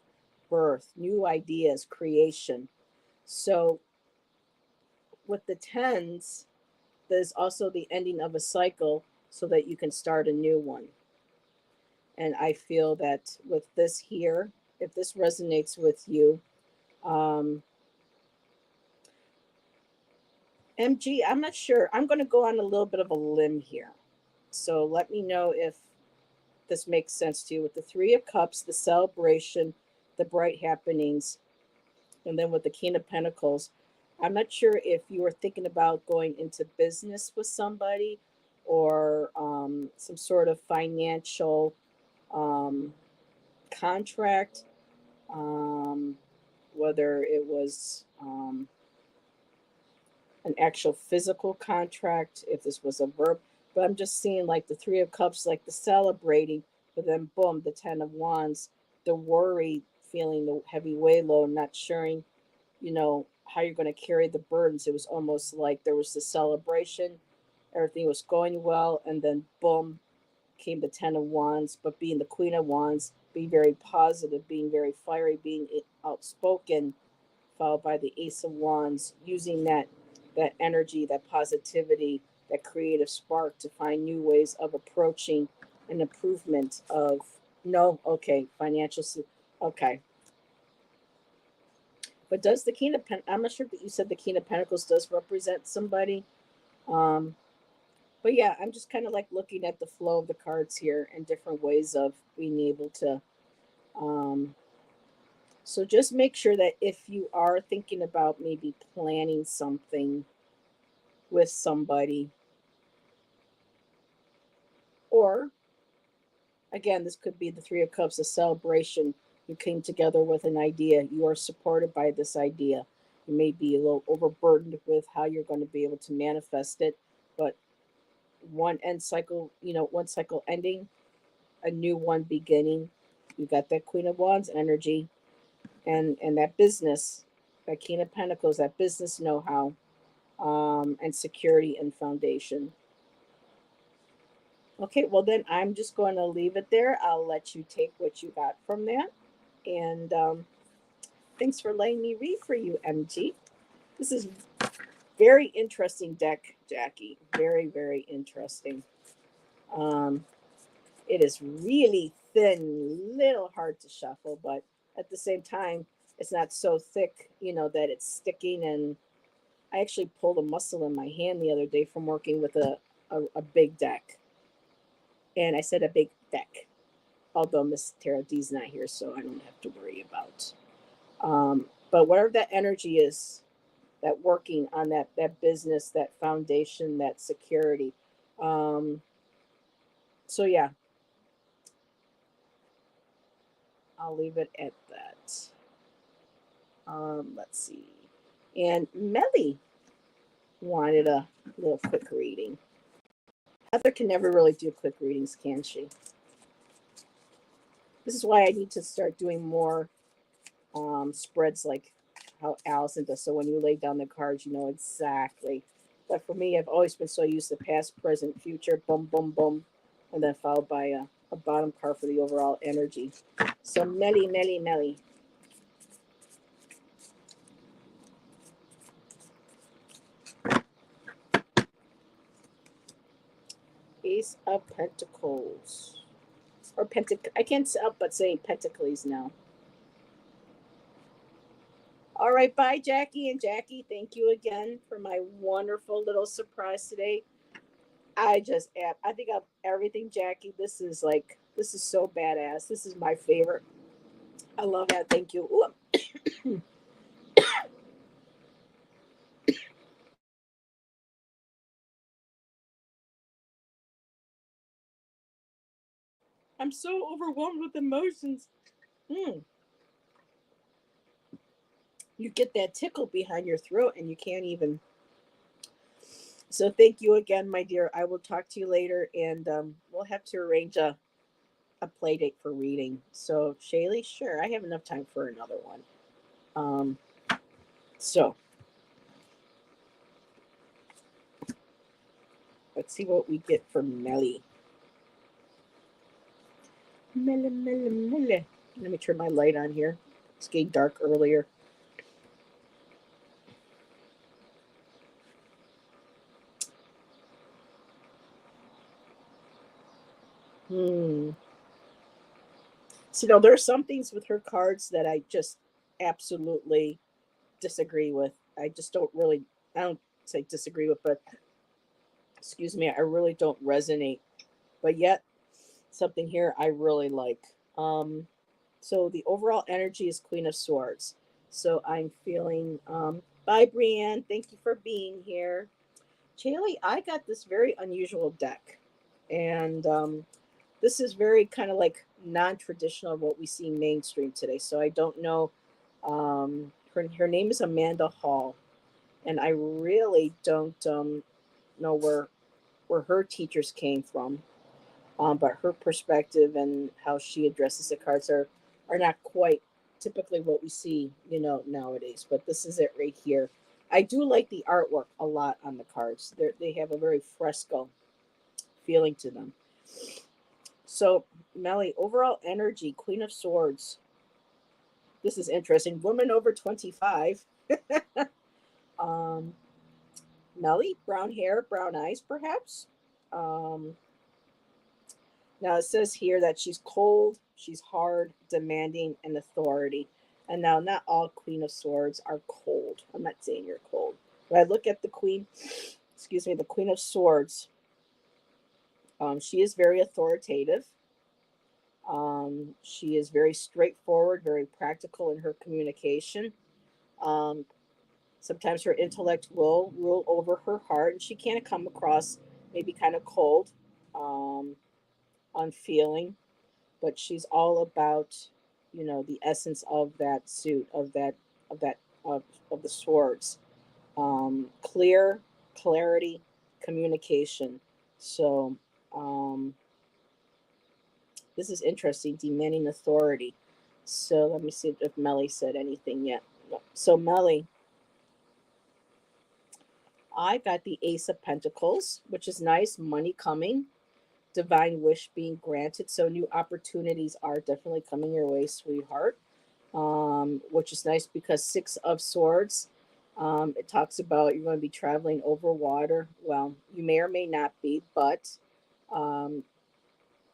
birth, new ideas, creation. So with the tens, there's also the ending of a cycle so that you can start a new one. And I feel that with this here, if this resonates with you, MG, I'm not sure. I'm going to go on a little bit of a limb here. So let me know if this makes sense to you. With the Three of Cups, the celebration, the bright happenings, and then with the King of Pentacles, I'm not sure if you were thinking about going into business with somebody, or some sort of financial um, contract, um, whether it was an actual physical contract, if this was a verb. But I'm just seeing like the Three of Cups, like the celebrating, but then boom, the Ten of Wands, the worry, feeling the heavy weight load, not sharing, how you're going to carry the burdens. It was almost like there was the celebration, everything was going well, and then boom, came the Ten of Wands, but being the Queen of Wands, being very positive, being very fiery, being outspoken, followed by the Ace of Wands, using that energy, that positivity, that creative spark to find new ways of approaching an improvement of no, okay, financial, okay. But does the King of I'm not sure that you said the King of Pentacles does represent somebody. Um, but yeah, I'm just kind of like looking at the flow of the cards here and different ways of being able to. Um, so just make sure that if you are thinking about maybe planning something with somebody, or again, this could be the Three of Cups, a celebration. You came together with an idea. You are supported by this idea. You may be a little overburdened with how you're going to be able to manifest it, but one end cycle, one cycle ending, a new one beginning. You got that Queen of Wands energy, and that business, that King of Pentacles, that business know-how, and security and foundation. Okay, well then I'm just going to leave it there. I'll let you take what you got from that. And thanks for letting me read for you, MG. This is very interesting deck, Jackie. Very, very interesting. It is really thin, little hard to shuffle, but at the same time, it's not so thick, that it's sticking. And I actually pulled a muscle in my hand the other day from working with a big deck. And I said a big deck, although Miss Tara D's not here, so I don't have to worry about. But whatever that energy is, that working on that business, that foundation, that security. So yeah, I'll leave it at that. Let's see. And Melly wanted a little quick reading. Heather can never really do quick readings, can she? This is why I need to start doing more spreads like how Allison does. So when you lay down the cards, you know exactly. But for me, I've always been so used to past, present, future, boom, boom, boom, and then followed by a bottom card for the overall energy. So Melly, Melly, Melly. Ace of Pentacles. Or I can't help but saying Pentacles now. All right, bye, Jackie. And Jackie, thank you again for my wonderful little surprise today. I think of everything, Jackie. This is so badass. This is my favorite. I love that. Thank you. Ooh. I'm so overwhelmed with emotions. Mm. You get that tickle behind your throat and you can't even. So thank you again, my dear. I will talk to you later, and we'll have to arrange a play date for reading. So Shaylee, sure, I have enough time for another one. Um, so let's see what we get from Melly. Melly, Melly, Melly. Let me turn my light on here. It's getting dark earlier. So, there are some things with her cards that I just absolutely disagree with. I just don't really, I don't say disagree with, but excuse me, I really don't resonate. But yet, something here I really like. So the overall energy is Queen of Swords. So I'm feeling, bye, Brienne. Thank you for being here. Jaylee, I got this very unusual deck, and this is very kind of like non-traditional of what we see mainstream today. So I don't know. Her name is Amanda Hall, and I really don't know where her teachers came from. But her perspective and how she addresses the cards are not quite typically what we see, nowadays. But this is it right here. I do like the artwork a lot on the cards. They have a very fresco feeling to them. So, Melly, overall energy, Queen of Swords. This is interesting. Woman over 25. um, Melly, brown hair, brown eyes, perhaps. Um, Now it says here that she's cold, she's hard, demanding, and authority. And now, not all Queen of Swords are cold. I'm not saying you're cold. When I look at the Queen, excuse me, the Queen of Swords, she is very authoritative. She is very straightforward, very practical in her communication. Um, Sometimes her intellect will rule over her heart, and she can come across maybe kind of cold, um, unfeeling, but she's all about the essence of that suit of that of the swords, clear, clarity, communication. So um this is interesting, demanding authority. So let me see if Melly said anything yet. No. So Melly, I got the Ace of Pentacles, which is nice, money coming, divine wish being granted. So new opportunities are definitely coming your way, sweetheart. Which is nice because Six of Swords, it talks about you're going to be traveling over water. Well, you may or may not be, but um,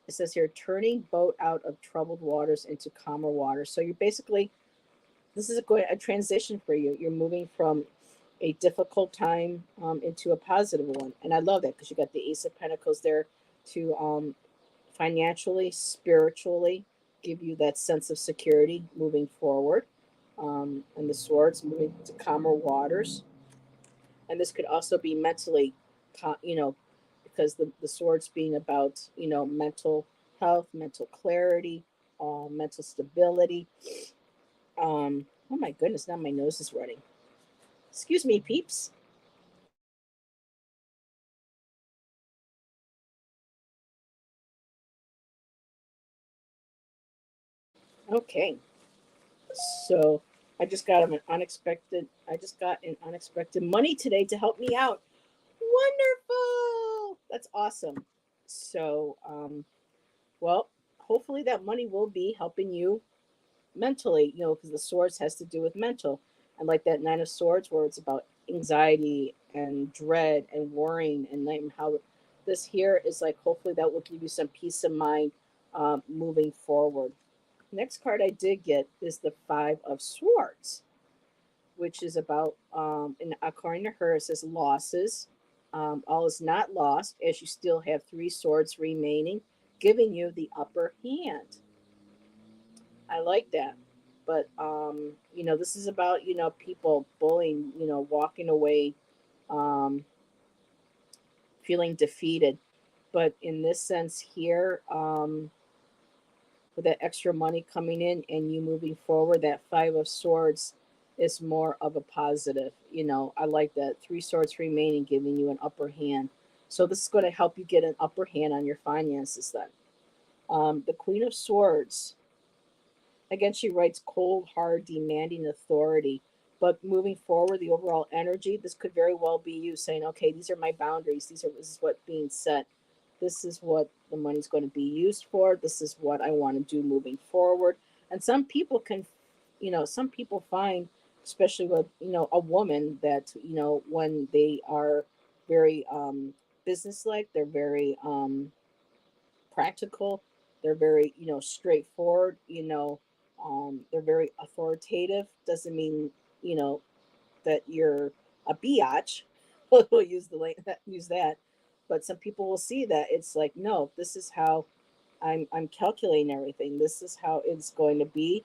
it says here turning boat out of troubled waters into calmer waters. So you're basically, this is a transition for you. You're moving from a difficult time into a positive one, and I love that because you got the Ace of Pentacles there to financially, spiritually, give you that sense of security moving forward. And the swords moving to calmer waters. And this could also be mentally, because the swords being about, mental health, mental clarity, mental stability. Oh my goodness, now my nose is running. Excuse me, peeps. Okay, so I just got an unexpected money today to help me out. Wonderful. That's awesome. So, well, hopefully that money will be helping you mentally, because the swords has to do with mental. And like that Nine of Swords, where it's about anxiety and dread and worrying, and like how this here is like, hopefully that will give you some peace of mind moving forward. Next card I did get is the Five of Swords, which is about, and according to her, it says losses. All is not lost, as you still have three swords remaining, giving you the upper hand. I like that. But, this is about, people bullying, walking away, um, feeling defeated. But in this sense here, with that extra money coming in and you moving forward, that Five of Swords is more of a positive. I like that. Three swords remaining, giving you an upper hand. So this is going to help you get an upper hand on your finances then. The Queen of Swords, again, she writes cold, hard, demanding authority. But moving forward, the overall energy, this could very well be you saying, okay, these are my boundaries. This is what's being set. This is what the money's going to be used for. This is what I want to do moving forward. And some people can, some people find, especially with, a woman that, when they are very businesslike, they're very practical, they're very, straightforward, they're very authoritative. Doesn't mean, you know, that you're a biatch. We'll use that. But some people will see that it's like, no, this is how I'm calculating everything. This is how it's going to be.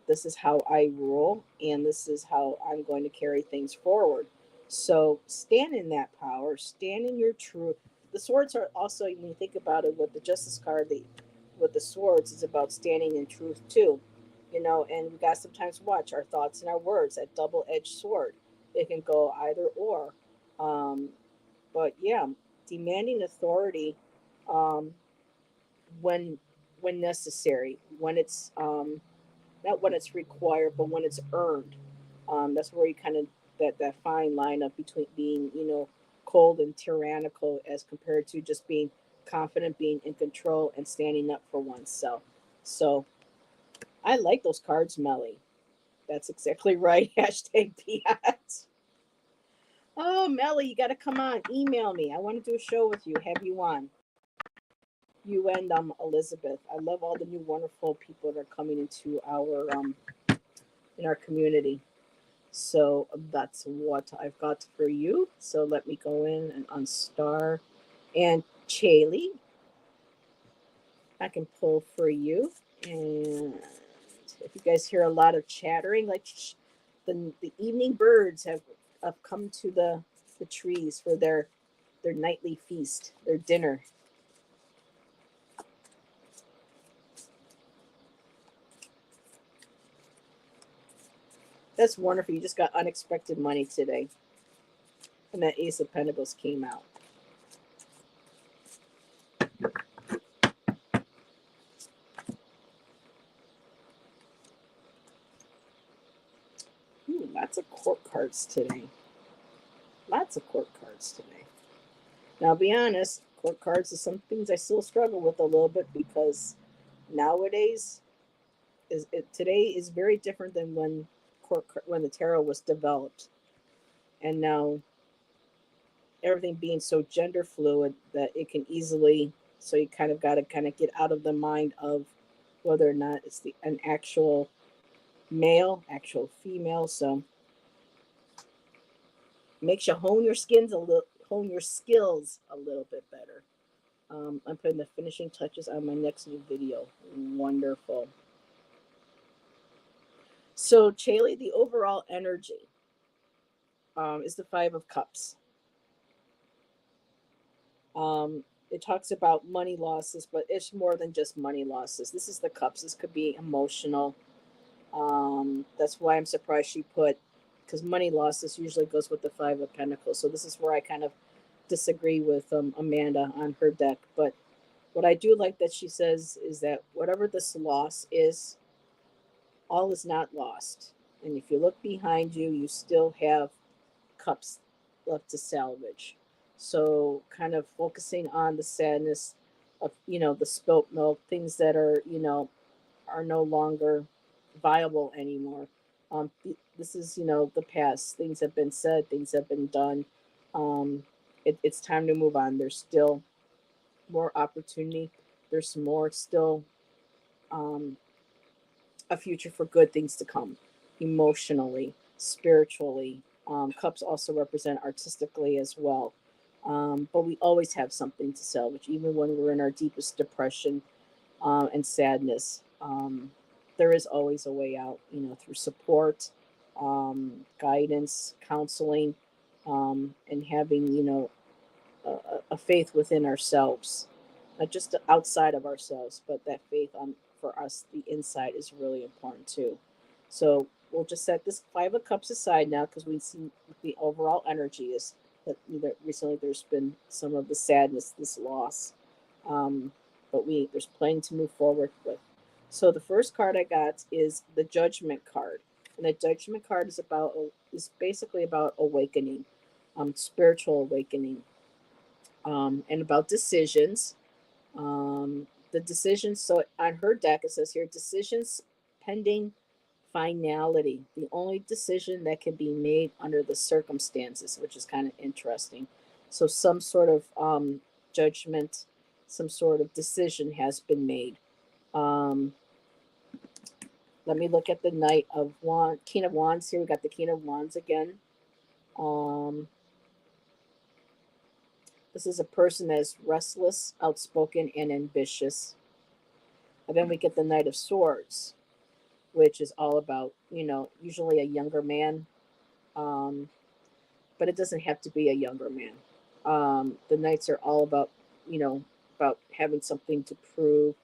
This is how I rule, and this is how I'm going to carry things forward. So stand in that power, stand in your truth. The swords are also, when you think about it, with the justice card, with the swords is about standing in truth too. And we got to sometimes watch our thoughts and our words, that double-edged sword. It can go either or. Um, but yeah, demanding authority, um, when when necessary, when it's not when it's required, but when it's earned. That's where you kind of that fine line of between being cold and tyrannical as compared to just being confident, being in control, and standing up for oneself. So I like those cards, Melly. That's exactly right. Hashtag Piat. Oh, Melly, you got to come on. Email me. I want to do a show with you. Have you on? You and Elizabeth. I love all the new wonderful people that are coming into our in our community. So that's what I've got for you. So let me go in and unstar. And Chaley, I can pull for you. And if you guys hear a lot of chattering, like the evening birds have come to the trees for their nightly feast, their dinner. That's wonderful. You just got unexpected money today. And that Ace of Pentacles came out. Ooh, lots of court cards today. Lots of court cards today. Now, I'll be honest, court cards is some things I still struggle with a little bit because nowadays today is very different than when the tarot was developed, and now everything being so gender fluid that it can easily. So you kind of got to kind of get out of the mind of whether or not it's an actual male, actual female. So makes you hone your skills a little bit better. I'm putting the finishing touches on my next new video. Wonderful. So, Chaley, the overall energy is the Five of Cups. It talks about money losses, but it's more than just money losses. This is the cups. This could be emotional. That's why I'm surprised she put, because money losses usually goes with the Five of Pentacles. So this is where I kind of disagree with Amanda on her deck. But what I do like that she says is that whatever this loss is, all is not lost. And if you look behind you, you still have cups left to salvage. So kind of focusing on the sadness of, the spilt milk, things that are no longer viable anymore. This is, the past. Things have been said, things have been done. It's time to move on. There's still more opportunity. There's more still um, a future for good things to come, emotionally, spiritually. Cups also represent artistically as well. But we always have something to salvage, even when we're in our deepest depression and sadness. There is always a way out, through support, guidance, counseling, and having, a faith within ourselves, not just outside of ourselves, but that faith for us, the inside is really important too. So we'll just set this Five of Cups aside now because we see the overall energy is that recently there's been some of the sadness, this loss, but there's plenty to move forward with. So the first card I got is the Judgment card, and the Judgment card is basically about awakening, spiritual awakening, and about decisions. The decisions, so on her deck, it says here decisions pending finality, the only decision that can be made under the circumstances, which is kind of interesting. So, some sort of judgment, some sort of decision has been made. Um, Let me look at the Knight of Wands, King of Wands here. We got the King of Wands again. Um, This is a person that is restless, outspoken, and ambitious. And then we get the Knight of Swords, which is all about, usually a younger man. Um, but it doesn't have to be a younger man. The Knights are all about, you know, about having something to prove.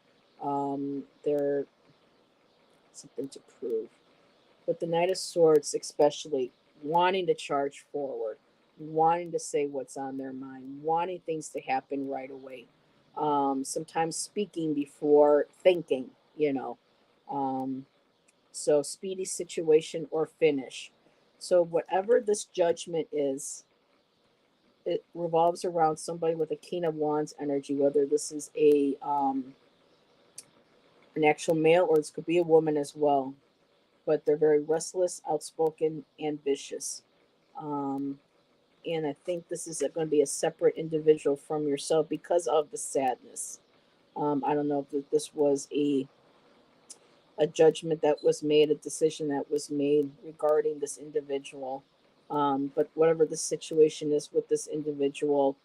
They're something to prove. But the Knight of Swords, especially, wanting to charge forward, wanting to say what's on their mind, wanting things to happen right away. Sometimes speaking before thinking, you know. Um, so, speedy situation or finish. So, whatever this judgment is, it revolves around somebody with a King of Wands energy, whether this is an actual male or this could be a woman as well. But they're very restless, outspoken, ambitious. Um, and I think this is going to be a separate individual from yourself because of the sadness. I don't know if this was a judgment that was made, a decision that was made regarding this individual. But whatever the situation is with this individual,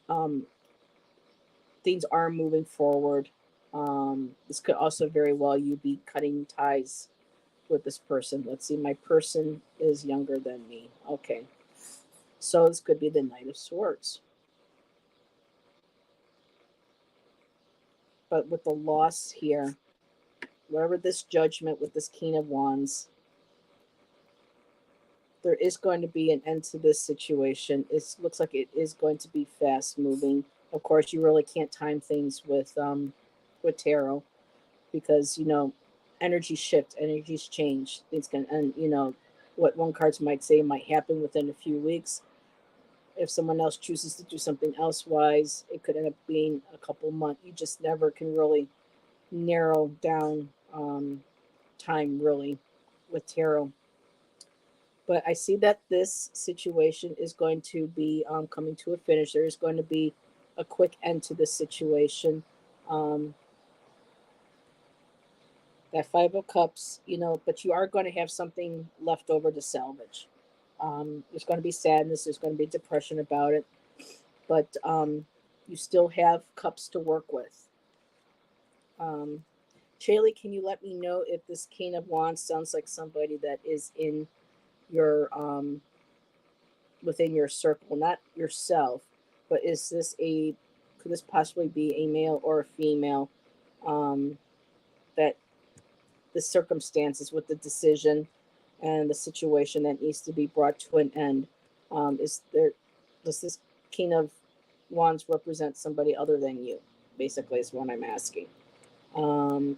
um, things are moving forward. This could also very well you be cutting ties with this person. Let's see, my person is younger than me. Okay. So this could be the Knight of Swords. But with the loss here, whatever this judgment with this King of Wands, there is going to be an end to this situation. It looks like it is going to be fast moving. Of course, you really can't time things with tarot because energy shift, energies change. Things can, and what one cards might say might happen within a few weeks. If someone else chooses to do something elsewise, it could end up being a couple months. You just never can really narrow down time really with tarot. But I see that this situation is going to be coming to a finish. There is going to be a quick end to this situation. Um, that Five of Cups, but you are going to have something left over to salvage. There's going to be sadness. There's going to be depression about it. But you still have cups to work with. Shaylee, can you let me know if this King of Wands sounds like somebody that is in your within your circle, not yourself, but could this possibly be a male or a female that the circumstances with the decision and the situation that needs to be brought to an end? Does this King of Wands represent somebody other than you? Basically, is what I'm asking.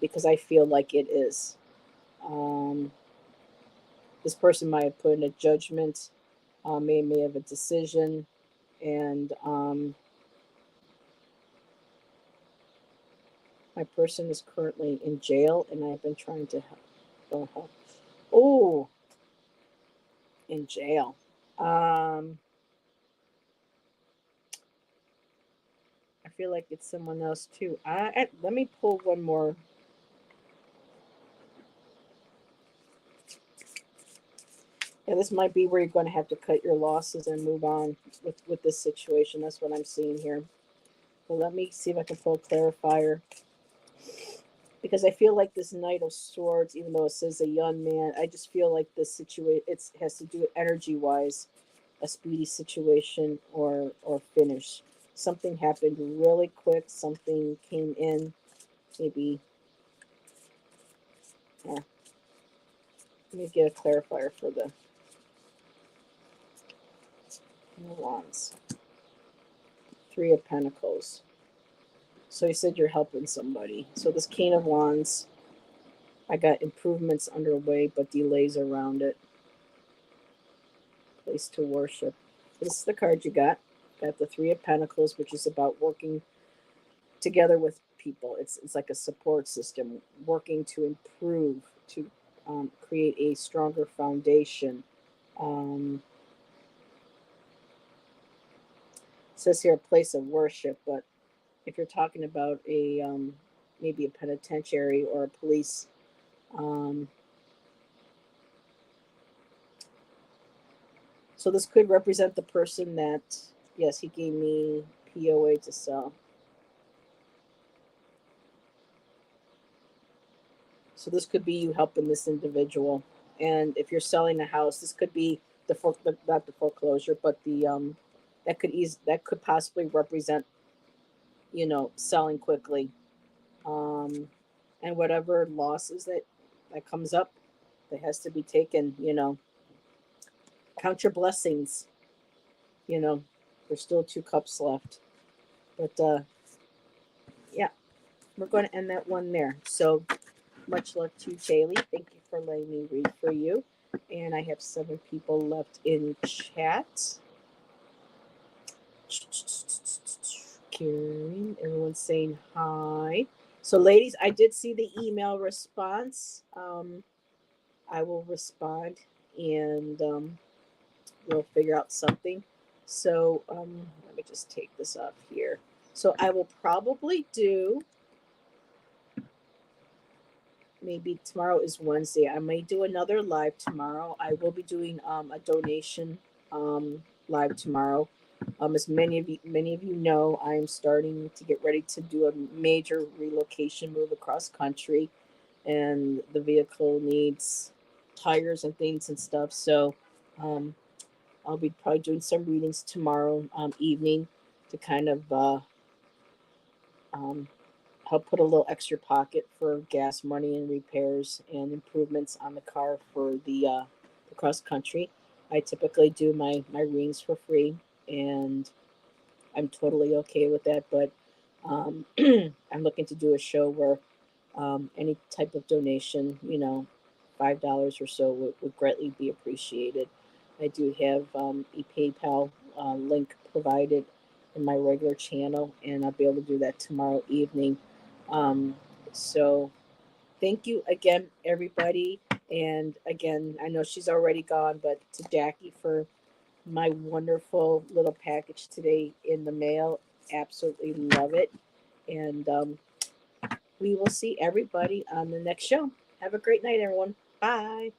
Because I feel like it is. This person might have put in a judgment, may have a decision, and my person is currently in jail, and I've been trying to help. Oh, in jail. I feel like it's someone else too. Let me pull one more. Yeah, this might be where you're going to have to cut your losses and move on with this situation. That's what I'm seeing here. Well, let me see if I can pull a clarifier. Because I feel like this Knight of Swords, even though it says a young man, I just feel like this situation, it has to do energy-wise, a speedy situation or finish. Something happened really quick. Something came in, maybe. Yeah. Let me get a clarifier for the Wands. Three of Pentacles. So you said you're helping somebody. So this King of Wands, I got improvements underway, but delays around it. Place to worship. This is the card you got. Got the Three of Pentacles, which is about working together with people. It's like a support system, working to improve, to create a stronger foundation. It says here a place of worship, but if you're talking about a maybe a penitentiary or a police, so this could represent the person that, yes, he gave me POA to sell. So this could be you helping this individual. And if you're selling a house, this could be not the foreclosure, but the that could possibly represent, selling quickly, um, and whatever losses that comes up, that has to be taken. Count your blessings. You know, there's still 2 cups left, but yeah, we're going to end that one there. So much love to you, Jaylee. Thank you for letting me read for you. And I have 7 people left in chat. Karen, everyone's saying hi. So, ladies, I did see the email response. I will respond, and we'll figure out something. So, let me just take this off here. So, I will probably do, maybe tomorrow is Wednesday. I may do another live tomorrow. I will be doing a donation live tomorrow. As many of you know, I'm starting to get ready to do a major relocation move across country, and the vehicle needs tires and things and stuff. So I'll be probably doing some readings tomorrow evening to kind of um, help put a little extra pocket for gas money and repairs and improvements on the car for the cross country. I typically do my readings for free, and I'm totally okay with that. But I'm looking to do a show where any type of donation, $5 or so would greatly be appreciated. I do have a PayPal link provided in my regular channel, and I'll be able to do that tomorrow evening. So thank you again, everybody. And again, I know she's already gone, but to Jackie for my wonderful little package today in the mail. Absolutely love it. And we will see everybody on the next show. Have a great night, everyone. Bye.